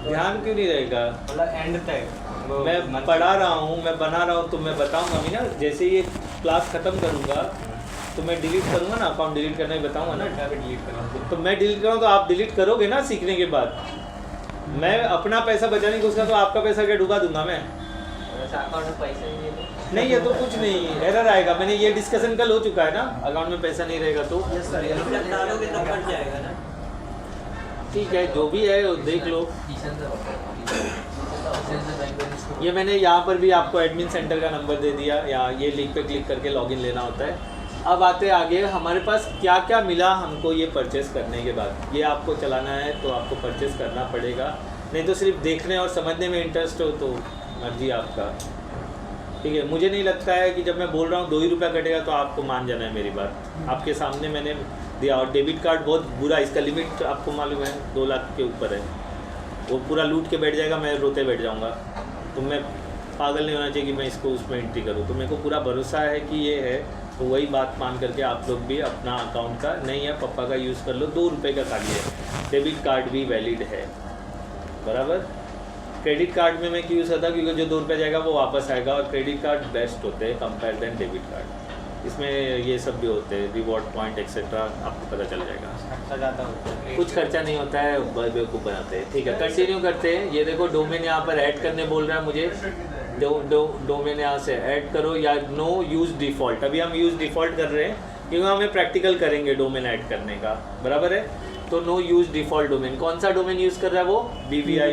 ध्यान क्यों नहीं रहेगा, मतलब एंड तक मैं पढ़ा रहा हूँ, मैं बना रहा हूँ, तो मैं बताऊँगा भी ना। जैसे ये क्लास ख़त्म करूँगा तो मैं डिलीट करूँगा ना, अकाउंट डिलीट करना ही बताऊँगा ना। डिलीट करना, तो मैं डिलीट करूँ तो आप डिलीट करोगे ना सीखने के बाद। मैं अपना पैसा बचाने की उसका, तो आपका पैसा क्या डुबा दूंगा मैं? अकाउंट में पैसे नहीं, ये तो कुछ नहीं, एरर आएगा। मैंने ये डिस्कशन कल हो चुका है ना, अकाउंट में पैसा नहीं रहेगा तो डालोगे तो कट जाएगा ना। ठीक है, जो भी है वो देख लो। ये मैंने यहाँ पर भी आपको एडमिन सेंटर का नंबर दे दिया, या ये लिंक पे क्लिक करके लॉगिन लेना होता है। अब आते आगे हमारे पास क्या क्या मिला हमको ये परचेस करने के बाद। ये आपको चलाना है तो आपको परचेस करना पड़ेगा, नहीं तो सिर्फ देखने और समझने में इंटरेस्ट हो तो मर्जी आपका, ठीक है। मुझे नहीं लगता है कि जब मैं बोल रहा हूँ 2 ही रुपया कटेगा तो आपको मान जाना है मेरी बात। आपके सामने मैंने दिया, और डेबिट कार्ड बहुत बुरा, इसका लिमिट आपको मालूम है 2 लाख के ऊपर है। वो पूरा लूट के बैठ जाएगा, मैं रोते बैठ जाऊँगा। तो मैं पागल नहीं होना चाहिए कि मैं इसको उसमें एंट्री करूँ। तो मेरे को पूरा भरोसा है कि ये है, तो वही बात मान करके आप लोग भी अपना अकाउंट का नहीं है पापा का यूज़ कर लो। 2 रुपये का खाली है, डेबिट कार्ड भी वैलिड है, बराबर। क्रेडिट कार्ड में मैं क्यों यूज़ करता, क्योंकि जो 2 रुपये जाएगा वो वापस आएगा, और क्रेडिट कार्ड बेस्ट होते हैं कंपेयर देन डेबिट कार्ड। इसमें ये सब भी होते हैं, रिवॉर्ड पॉइंट एक्सेट्रा, आपको पता चल जाएगा। खर्चा ज़्यादा होता है, कुछ खर्चा नहीं होता है, बेवकूफ़ बनाते हैं, ठीक है। कंटिन्यू करते हैं। ये देखो डोमेन यहाँ पर ऐड करने बोल रहा है मुझे, डोमेन यहाँ से ऐड करो, या नो यूज़ डिफ़ॉल्ट। अभी हम यूज़ डिफ़ॉल्ट कर रहे हैं क्योंकि हमें प्रैक्टिकल करेंगे डोमेन ऐड करने का, बराबर है। तो नो यूज़ डिफ़ॉल्ट डोमेन, कौन सा डोमेन यूज़ कर रहा है वो, BVI,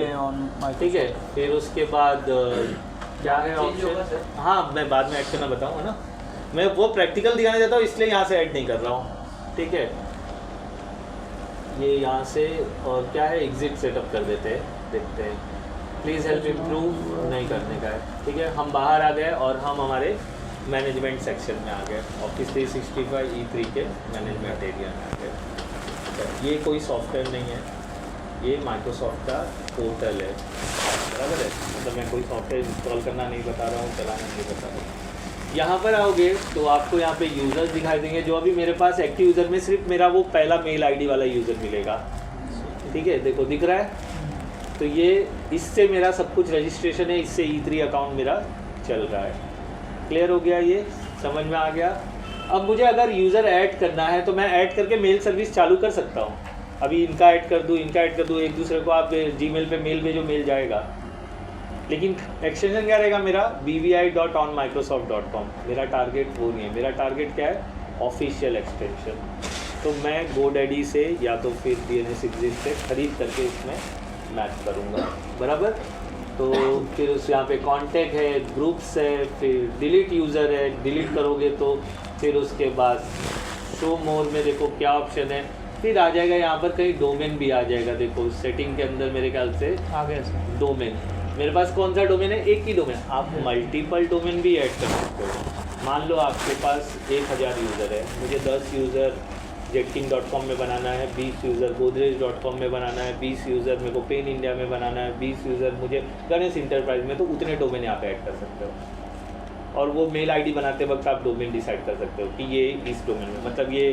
ठीक है। फिर उसके बाद क्या है ऑप्शन, हाँ मैं बाद में ऐड करना बताऊँगा ना, मैं वो प्रैक्टिकल दिखाना चाहता हूँ इसलिए यहाँ से ऐड नहीं कर रहा हूँ, ठीक है। ये यहाँ से, और क्या है, एग्जिट सेटअप कर देते हैं, देखते हैं। प्लीज़ हेल्प इम्प्रूव नहीं करने का है, ठीक है। हम बाहर आ गए और हम हमारे मैनेजमेंट सेक्शन में आ गए, Office 365 E3 के मैनेजमेंट एरिया में आ गए। ये कोई सॉफ्टवेयर नहीं है, ये माइक्रोसॉफ्ट का पोर्टल है, बराबर है। मतलब मैं कोई सॉफ्टवेयर इंस्टॉल करना नहीं बता रहा हूँ, चलाना नहीं बता रहा हूँ। यहाँ पर आओगे तो आपको यहाँ पे यूज़र्स दिखाई देंगे। जो अभी मेरे पास एक्टिव यूज़र में सिर्फ मेरा वो पहला मेल आईडी वाला यूज़र मिलेगा, ठीक है। देखो दिख रहा है, तो ये इससे मेरा सब कुछ रजिस्ट्रेशन है, इससे E3 अकाउंट मेरा चल रहा है। क्लियर हो गया, ये समझ में आ गया। अब मुझे अगर यूज़र ऐड करना है तो मैं ऐड करके मेल सर्विस चालू कर सकता हूँ। अभी इनका ऐड कर दूँ, इनका ऐड कर दूँ, एक दूसरे को आप जीमेल पे मेल भेजो, मेल जाएगा। लेकिन एक्सटेंशन क्या रहेगा मेरा, bvi.onmicrosoft.com। मेरा टारगेट वो नहीं है, मेरा टारगेट क्या है, ऑफिशियल एक्सटेंशन। तो मैं GoDaddy से या तो फिर DNS Exist से खरीद करके इसमें मैच करूँगा, बराबर। तो फिर उस यहाँ पे कॉन्टैक्ट है, ग्रुप्स है, फिर डिलीट यूज़र है, डिलीट करोगे तो फिर उसके बाद शो मोर में देखो क्या ऑप्शन है, फिर आ जाएगा यहाँ पर कहीं डोमेन भी आ जाएगा। देखो सेटिंग के अंदर मेरे ख्याल से आ गया सर। डोमेन, मेरे पास कौन सा डोमेन है, एक ही डोमेन। आप मल्टीपल डोमेन भी ऐड कर सकते हो। मान लो आपके पास 1000 यूज़र है, मुझे 10 यूज़र jetking.com में बनाना है, 20 यूज़र godrej.com में बनाना है, 20 यूज़र मेरे को पेन इंडिया में बनाना है, 20 यूज़र मुझे गणेश इंटरप्राइज में, तो उतने डोमेन यहाँ पे ऐड कर सकते हो। और वो मेल आईडी बनाते वक्त आप डोमेन डिसाइड कर सकते हो कि ये इस डोमेन में, मतलब ये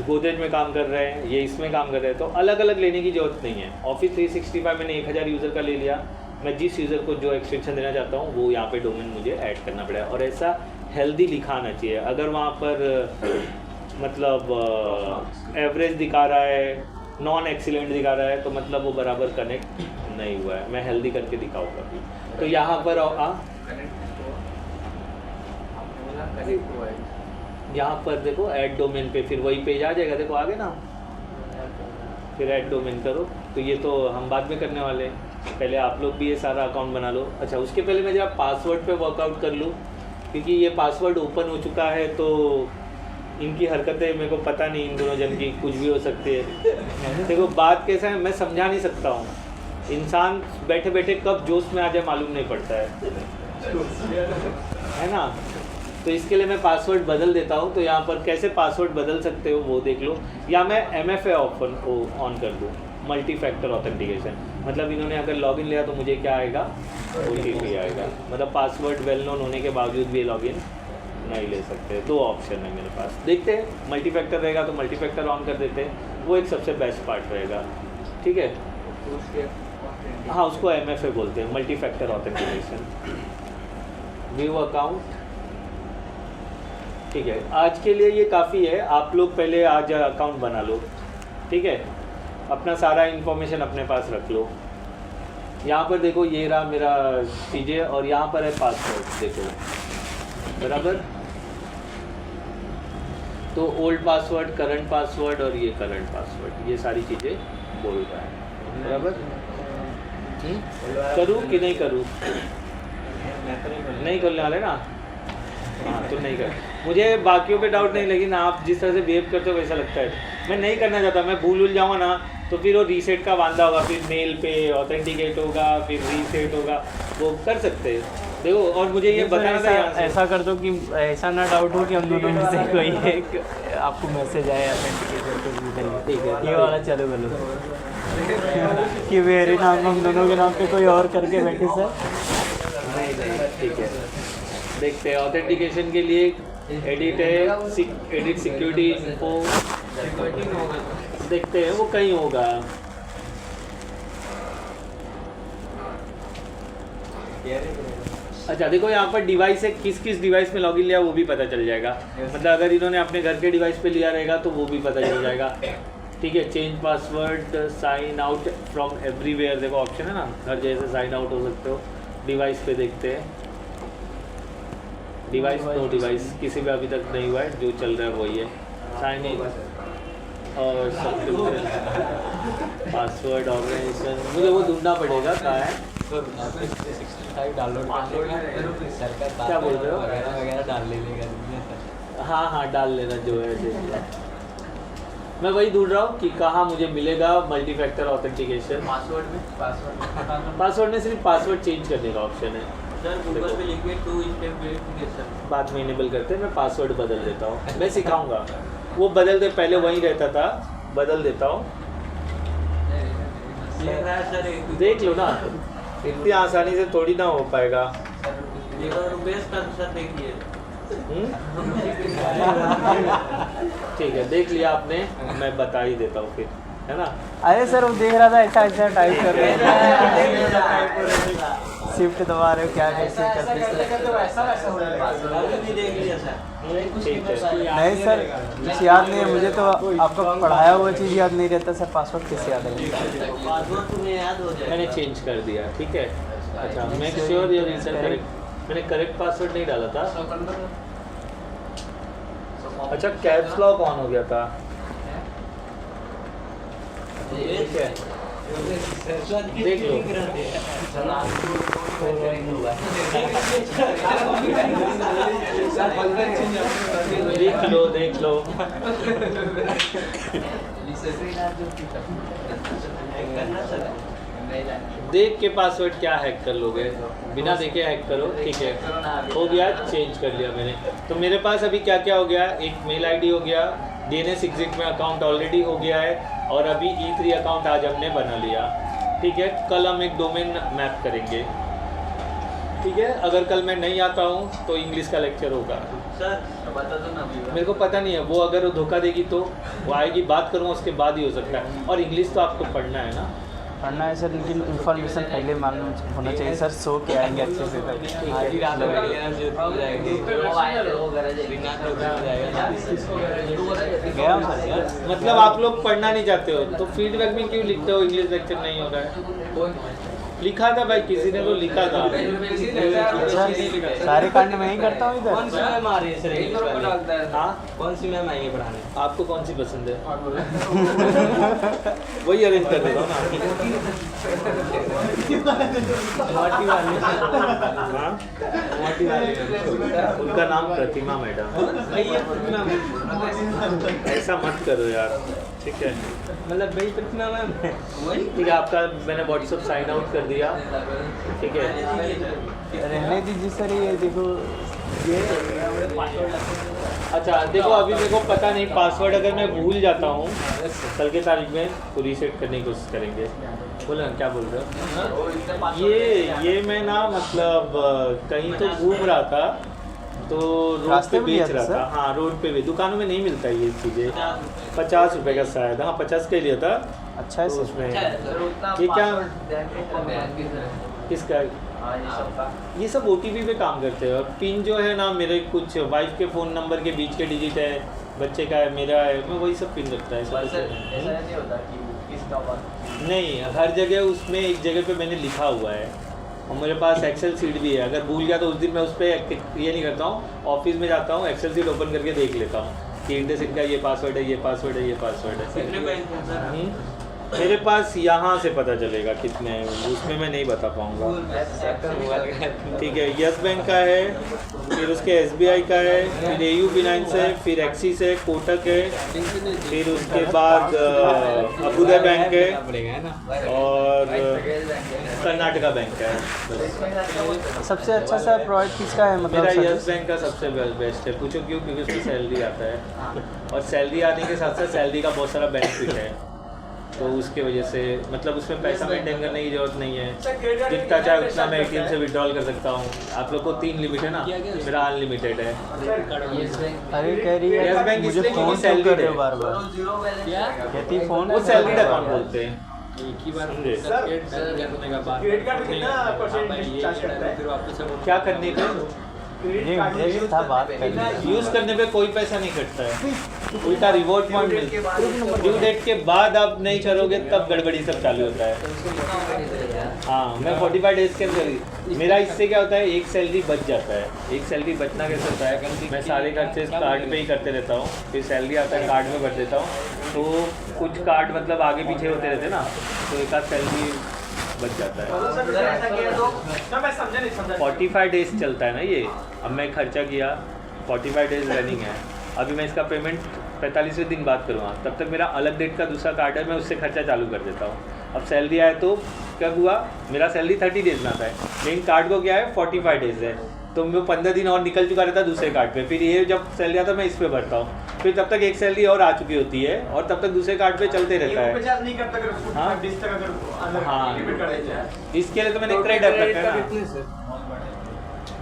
गोदरेज में काम कर रहे हैं, ये इसमें काम कर रहे हैं, तो अलग अलग लेने की ज़रूरत नहीं है। ऑफिस 365 मैंने 1000 यूज़र का ले लिया, मैं जिस यूज़र को जो एक्सटेंशन देना चाहता हूँ वो यहाँ पे डोमेन मुझे ऐड करना पड़ेगा। और ऐसा हेल्दी लिखा आना चाहिए। अगर वहाँ पर मतलब एवरेज दिखा रहा है, नॉन एक्सीलेंट दिखा रहा है, तो मतलब वो बराबर कनेक्ट नहीं हुआ है। मैं हेल्दी करके दिखाऊंगा। तो यहाँ पर यहाँ पर देखो ऐड डोमेन पे फिर वही पेज आ जाएगा, देखो आगे ना, फिर ऐड डोमेन करो। तो ये तो हम बाद में करने वाले हैं, पहले आप लोग भी ये सारा अकाउंट बना लो। अच्छा, उसके पहले मैं जरा पासवर्ड पे वर्कआउट कर लूँ, क्योंकि ये पासवर्ड ओपन हो चुका है, तो इनकी हरकतें मेरे को पता नहीं, इन दोनों जन की कुछ भी हो सकती है। देखो बात कैसा है, मैं समझा नहीं सकता हूँ। इंसान बैठे बैठे कब जोश में आ जाए मालूम नहीं पड़ता है ना। तो इसके लिए मैं पासवर्ड बदल देता हूँ। तो यहाँ पर कैसे पासवर्ड बदल सकते हो वो देख लो, या मैं MFA ऑन कर दूँ, मल्टी फैक्टर ऑथेंटिकेशन। मतलब इन्होंने अगर लॉगिन लिया तो मुझे क्या आएगा, OTP आएगा। मतलब पासवर्ड वेल नोन होने के बावजूद भी लॉगिन नहीं ले सकते। दो ऑप्शन है मेरे पास, देखते हैं। मल्टी फैक्टर रहेगा तो मल्टी फैक्टर ऑन कर देते हैं, वो एक सबसे बेस्ट पार्ट रहेगा। ठीक है, हाँ, उसको MFA बोलते हैं, multi factor authentication. View account, ठीक है। आज के लिए ये काफ़ी है। आप लोग पहले आज अकाउंट बना लो, ठीक है। अपना सारा इन्फॉर्मेशन अपने पास रख लो। यहाँ पर देखो ये रहा मेरा चीज़ें, और यहाँ पर है पासवर्ड, देखो बराबर। तो ओल्ड पासवर्ड, करंट पासवर्ड और ये करंट पासवर्ड, ये सारी चीज़ें बोल रहा है, बराबर। करूँ कि नहीं करूँ? नहीं करने वाले ना, हाँ तो नहीं कर। मुझे बाकियों पे डाउट नहीं, लेकिन आप जिस तरह से बिहेव करते हो वैसा लगता है। मैं नहीं करना चाहता, मैं भूल जाऊँगा ना तो फिर वो रीसेट का वांदा होगा, फिर मेल पे ऑथेंटिकेट होगा, फिर रीसेट होगा, वो कर सकते हैं। देखो, और मुझे ये बताना था, ऐसा कर दो कि ऐसा ना डाउट हो कि हम दोनों में से कोई एक आपको मैसेज आए ऑथेंटिकेशन के, ठीक है, ये वाला चालू कर लो कि मेरे नाम, हम दोनों के नाम पे कोई और करके बैठे सर। नहीं, ठीक है, देखते हैं। ऑथेंटिकेशन के लिए एडिट है, एडिट सिक्योरिटी इन्फो, देखते हैं वो कहीं होगा। अच्छा देखो, यहाँ पर डिवाइस है, किस किस डिवाइस में लॉगिन लिया वो भी पता चल जाएगा। मतलब अगर इन्होंने अपने घर के डिवाइस पे लिया रहेगा तो वो भी पता चल जाएगा, ठीक है। Change password, sign out from everywhere, देखो ऑप्शन है ना, हर जगह से साइन आउट हो सकते हो। डिवाइस पे देखते हैं, डिवाइस नो डिवाइस किसी भी अभी तक नहीं हुआ है, जो चल रहा है वही है। साइन इन और सब्सक्रिप्शन, पासवर्ड, ऑर्गेनाइजेशन, मुझे वो ढूंढना पड़ेगा कहाँ है। डाउनलोड क्या बोल रहे हो? वगैरह डाल लेगा। हाँ हाँ, डाल लेना जो है, देख लो। मैं वही ढूंढ रहा हूँ कि कहाँ मुझे मिलेगा मल्टी फैक्टर ऑथेंटिकेशन। पासवर्ड में सिर्फ पासवर्ड चेंज करने का ऑप्शन है सर। गूगल पे लिखिए 2 स्टेप वेरिफिकेशन, बाद में इनेबल करते हैं। मैं पासवर्ड बदल देता हूँ, मैं सिखाऊंगा। वो बदलते पहले वहीं रहता था, बदल देता हूँ, देख लो ना। इतनी आसानी से थोड़ी ना हो पाएगा। सर देखिए, ठीक है, देख लिया आपने, मैं बता ही देता हूँ फिर। है ना? अरे सर वो देख रहा था ऐसा ऐसा टाइप कर रहे हैं, शिफ्ट दबा रहे हो क्या कैसे करते ठीक है। नहीं सर कुछ याद नहीं है मुझे, तो आपका पढ़ाया हुआ चीज़ याद नहीं रहता सर, पासवर्ड कैसे याद रहेगा? मैंने चेंज कर दिया, ठीक है। अच्छा, make sure your user correct. मैंने करेक्ट पासवर्ड नहीं डाला था। अच्छा, कैप्स लॉक ऑन हो गया था। ठीक है, देख लो। देख लो। देख के पासवर्ड क्या हैक कर लोगे, बिना देखे हैक करो, ठीक है। हो गया, चेंज कर लिया मैंने। तो मेरे पास अभी क्या क्या हो गया, एक मेल आईडी हो गया, DNS एग्जिट में अकाउंट ऑलरेडी हो गया है, और अभी E3 अकाउंट आज हमने बना लिया, ठीक है। कल हम एक डोमेन मैप करेंगे, ठीक है। अगर कल मैं नहीं आता हूँ तो इंग्लिश का लेक्चर होगा। सर बता दो ना, मेरे को पता नहीं है वो, अगर वो धोखा देगी तो वो आएगी, बात करूँगा उसके बाद ही हो सकता है। और इंग्लिश तो आपको पढ़ना है ना? पढ़ना है सर, लेकिन इन्फॉर्मेशन पहले मालूम होना चाहिए सर, सो के आएंगे अच्छे से गया हूँ सर। मतलब आप लोग पढ़ना नहीं चाहते हो तो फीडबैक में क्यों लिखते हो इंग्लिश लेक्चर नहीं हो रहा है? लिखा था भाई, किसी ने तो लिखा था। सारे कांड मैं ही करता हूँ इधर। कौन सी मैम आ रही है सर इंग्लिश पढ़ाने? हाँ, कौन सी मैम आएंगे पढ़ाने? आपको कौन सी पसंद है? वही अरेंज कर देता हूँ ना। हाँ? उनका नाम प्रतिमा मैडम। ऐसा मत करो यार, ठीक है। मतलब भाई प्रतिमा मैम, ठीक है, आपका मैंने व्हाट्सअप साइन आउट कर दिया, ठीक है। रहने दीजिए सर, ये देखो ये अच्छा देखो, अभी मेरे को पता नहीं पासवर्ड, अगर मैं भूल जाता हूँ कल के तारीख में तो रीसेट करने की कोशिश करेंगे। बोलो ना, क्या बोल रहे हो? ये मैं ना मतलब कहीं तो घूम रहा था, तो रोड पे बेच रहा था। हाँ, रोड पे भी, दुकानों में नहीं मिलता ये चीज़ें। 50 रुपए का शायद, हाँ 50 का ही लिया था। अच्छा है तो सर। उसमें ये क्या, किसका? ये सब OTP पे काम करते हैं। और पिन जो है ना, मेरे कुछ वाइफ के फ़ोन नंबर के बीच के डिजिट है, बच्चे का है, मेरा है, मैं वही सब पिन रखता है। नहीं, हर जगह उसमें एक जगह पे मैंने लिखा हुआ है, और मेरे पास एक्सेल सीट भी है। अगर भूल गया तो उस दिन मैं उस पर ये नहीं करता हूँ, ऑफिस में जाता हूँ, एक्सेल सीट ओपन करके देख लेता हूँ कि इंडेक्स इनका ये पासवर्ड है, ये पासवर्ड है, ये पासवर्ड है। मेरे पास यहाँ से पता चलेगा कितने हैं, उसमें मैं नहीं बता पाऊँगा, ठीक है। यस बैंक का है, फिर उसके SBI का है, फिर AU फाइनेंस है, फिर एक्सिस है, कोटक है, फिर उसके बाद अबुधाबी बैंक है, और कर्नाटका बैंक का है। सबसे अच्छा सा प्रोवाइड किसका है मतलब? मेरा यस बैंक का सबसे बेस्ट है। पूछो क्यों? क्योंकि उसमें सैलरी आता है, और सैलरी आने के साथ साथ सैलरी का बहुत सारा बेनिफिट है, तो उसके वजह से मतलब उसमें पैसा मेंटेन करने की जरूरत नहीं है। जितना चाहे उतना मैं ATM से विड्रॉल कर सकता हूँ। आप लोग को 3 लिमिट है ना, मेरा अनलिमिटेड है। अरे कह रही है यस बैंक मुझे इसलिए फोन क्योंकि क्यों कर रहे हो सैलरी बार बार? कहती फोन वो सैलरी अकाउंट बोलते हैं। एक ही बार समझे? करने का बाद क्रेडिट कार्ड कितना परसेंट चार्ज करता है? फिर वापस से क्या करने पे? ये इंटरेस्ट था बात करनी। यूज़ करने पे कोई पैसा नहीं कटता है, उल्टा रिवॉर्ड पॉइंट मिलता है। ड्यू डेट के बाद आप नहीं करोगे तब गड़बड़ी सब चालू होता है। हाँ, मैं 45 डेज के अंदर, मेरा इससे क्या होता है, एक सैलरी बच जाता है। एक सैलरी बचना कैसे होता है, मैं सारे खर्चे कार्ड पे ही करते रहता हूँ, फिर सैलरी आता है कार्ड में भर देता हूँ, तो कुछ कार्ड मतलब आगे पीछे होते रहते ना, तो एक आध सैलरी बच जाता है। 45 डेज चलता है ना ये। अब मैं खर्चा किया, 45 डेज रनिंग है, अभी मैं इसका पेमेंट 45वें दिन बाद करूँगा, तब तक मेरा अलग डेट का दूसरा कार्ड है, मैं उससे खर्चा चालू कर देता हूँ। अब सैलरी आए तो क्या हुआ, मेरा सैलरी 30 डेज में आता है, लेकिन कार्ड को क्या है 45 डेज है, तो मैं 15 दिन और निकल चुका रहता दूसरे कार्ड पे, फिर ये जब सैलरी आता है मैं इस पे भरता हूँ, फिर तब तक एक सैलरी और आ चुकी होती है, और तब तक दूसरे कार्ड पे चलते रहता है। हाँ, इसके लिए तो मैंने क्रेडिट रखा है ना।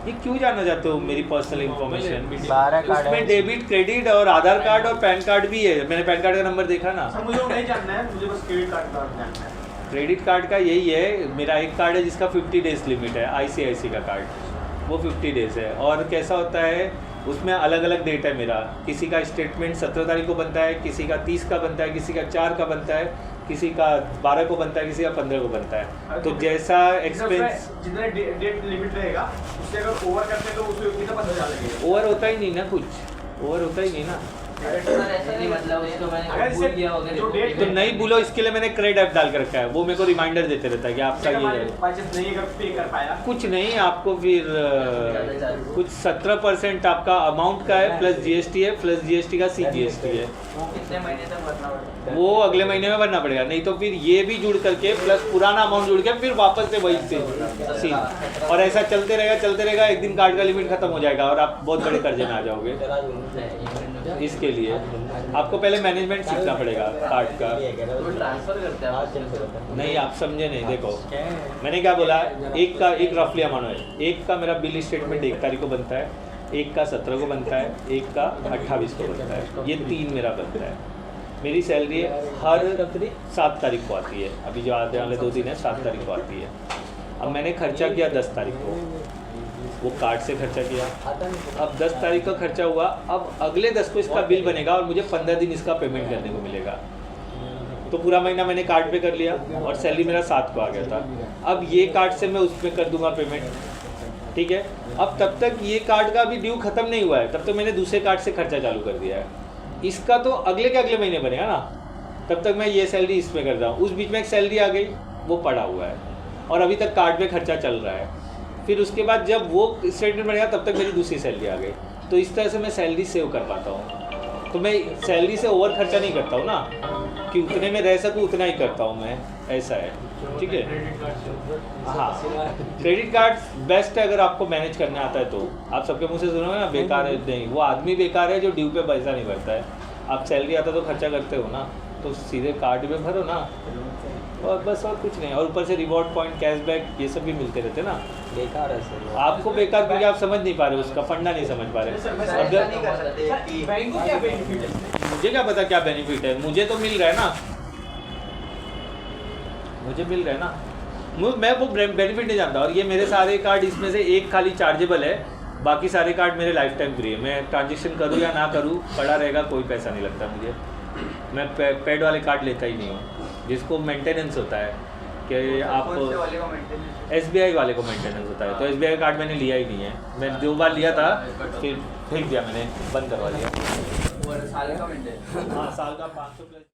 ये क्यों जानना चाहते हो मेरी पर्सनल इन्फॉर्मेशन? 12 कार्ड उसमें है। डेबिट, क्रेडिट और आधार कार्ड और पैन कार्ड भी है। मैंने पैन कार्ड का नंबर देखा ना। सर मुझे वो नहीं जानना है, मुझे बस क्रेडिट कार्ड का जानना है। क्रेडिट कार्ड का यही है, मेरा एक कार्ड है जिसका 50 डेज लिमिट है, ICICI का कार्ड, वो 50 डेज है। और कैसा होता है उसमें अलग अलग डेट है मेरा, किसी का स्टेटमेंट 17 तारीख को बनता है, किसी का 30 का बनता है, किसी का 4 का बनता है, किसी का 12 को बनता है, किसी का 15 को बनता है। तो जैसा एक्सपेंस जितना डेट लिमिट रहेगा उससे अगर ओवर करते हैं तो उसमें कितना 15,000 लगेगा। ओवर होता ही नहीं ना, कुछ ओवर होता ही नहीं ना। सर ऐसा नहीं मतलब उसको अगर मैंने इसे भूल गया होगा जो डेट तो नहीं भूलो, इसके लिए मैंने क्रेड ऐप डाल कर रखा है, वो मेरे को रिमाइंडर देते रहता है कि आपका ये है। परचेस नहीं अगर पे कर पाया कुछ नहीं, आपको फिर कुछ 17% आपका अमाउंट का है, प्लस GST है, प्लस GST का CGST है, वो कितने महीने तक भरना पड़ता है? वो अगले महीने में भरना पड़ेगा। नहीं तो फिर ये भी जुड़ करके प्लस पुराना अमाउंट जुड़ के फिर वापस से वही से सीन, और ऐसा चलते रहेगा। एक दिन कार्ड का लिमिट खत्म हो जाएगा और आप बहुत बड़े कर्जे में आ जाओगे। इसके लिए आपको पहले मैनेजमेंट सीखना पड़ेगा कार्ड का। वो ट्रांसफर करते हैं आप? नहीं, आप समझे नहीं। देखो मैंने क्या बोला, एक रफली अमाउंट है। एक का मेरा बिल स्टेटमेंट 1 तारीख को बनता है, एक का 17 को बनता है, एक का 28 को बनता है, ये 3 मेरा बनता है। मेरी सैलरी हर 7 तारीख को आती है, अभी जो आने वाले 2 दिन है 7 तारीख को आती है। अब मैंने खर्चा किया 10 तारीख को, वो कार्ड से खर्चा किया। अब 10 तारीख का खर्चा हुआ, अब अगले 10 को इसका बिल बनेगा और मुझे 15 दिन इसका पेमेंट करने को मिलेगा। तो पूरा महीना मैंने कार्ड पे कर लिया और सैलरी मेरा 7 को आ गया था। अब ये कार्ड से मैं उसमें कर दूंगा पेमेंट, ठीक है। अब तब तक ये कार्ड का भी ड्यू खत्म नहीं हुआ है, तब तक मैंने दूसरे कार्ड से खर्चा चालू कर दिया है। इसका तो अगले के अगले महीने बनेगा ना, तब तक मैं ये सैलरी इसमें कर रहा हूँ। उस बीच में एक सैलरी आ गई, वो पड़ा हुआ है और अभी तक कार्ड पे खर्चा चल रहा है। फिर उसके बाद जब वो स्टेटमेंट बनेगा तब तक मेरी दूसरी सैलरी आ गई। तो इस तरह से मैं सैलरी सेव कर पाता हूँ। तो मैं सैलरी से ओवर खर्चा नहीं करता हूँ ना, कि उतने में रह सकूँ उतना ही करता हूँ मैं, ऐसा है, ठीक है। हाँ, क्रेडिट कार्ड बेस्ट है अगर आपको मैनेज करने आता है तो। आप सबके मुंह से सुनोगे ना बेकार है, नहीं, वो आदमी बेकार है जो ड्यू पे पैसा नहीं भरता है। आप सैलरी आता तो खर्चा करते हो ना, तो सीधे कार्ड में भरो ना, और बस, और कुछ नहीं। और ऊपर से रिवॉर्ड पॉइंट, कैशबैक, ये सब भी मिलते रहते ना। बेकार है सर। आपको बेकार क्योंकि आप समझ नहीं पा रहे, उसका फंडा नहीं समझ पा रहे। अगर बैंक को क्या बेनिफिट है? मुझे क्या पता क्या बेनिफिट है, मुझे तो मिल रहा है ना, मुझे मिल रहा है ना। मैं वो बेनिफिट नहीं जानता। और ये मेरे सारे कार्ड, इसमें से एक खाली चार्जेबल है, बाकी सारे कार्ड मेरे लाइफ टाइम फ्री है। मैं ट्रांजेक्शन करूँ या ना करूँ, पड़ा रहेगा, कोई पैसा नहीं लगता मुझे। मैं पेड वाले कार्ड लेता ही नहीं हूँ, जिसको मेंटेनेंस होता है कि आप SBI वाले को मेंटेनेंस होता है। तो SBI कार्ड मैंने लिया ही नहीं है। मैं 2 बार लिया था, फिर फेंक दिया मैंने, बंद करवा दिया। और साल का मिनट है। हाँ, साल का 500 प्लस।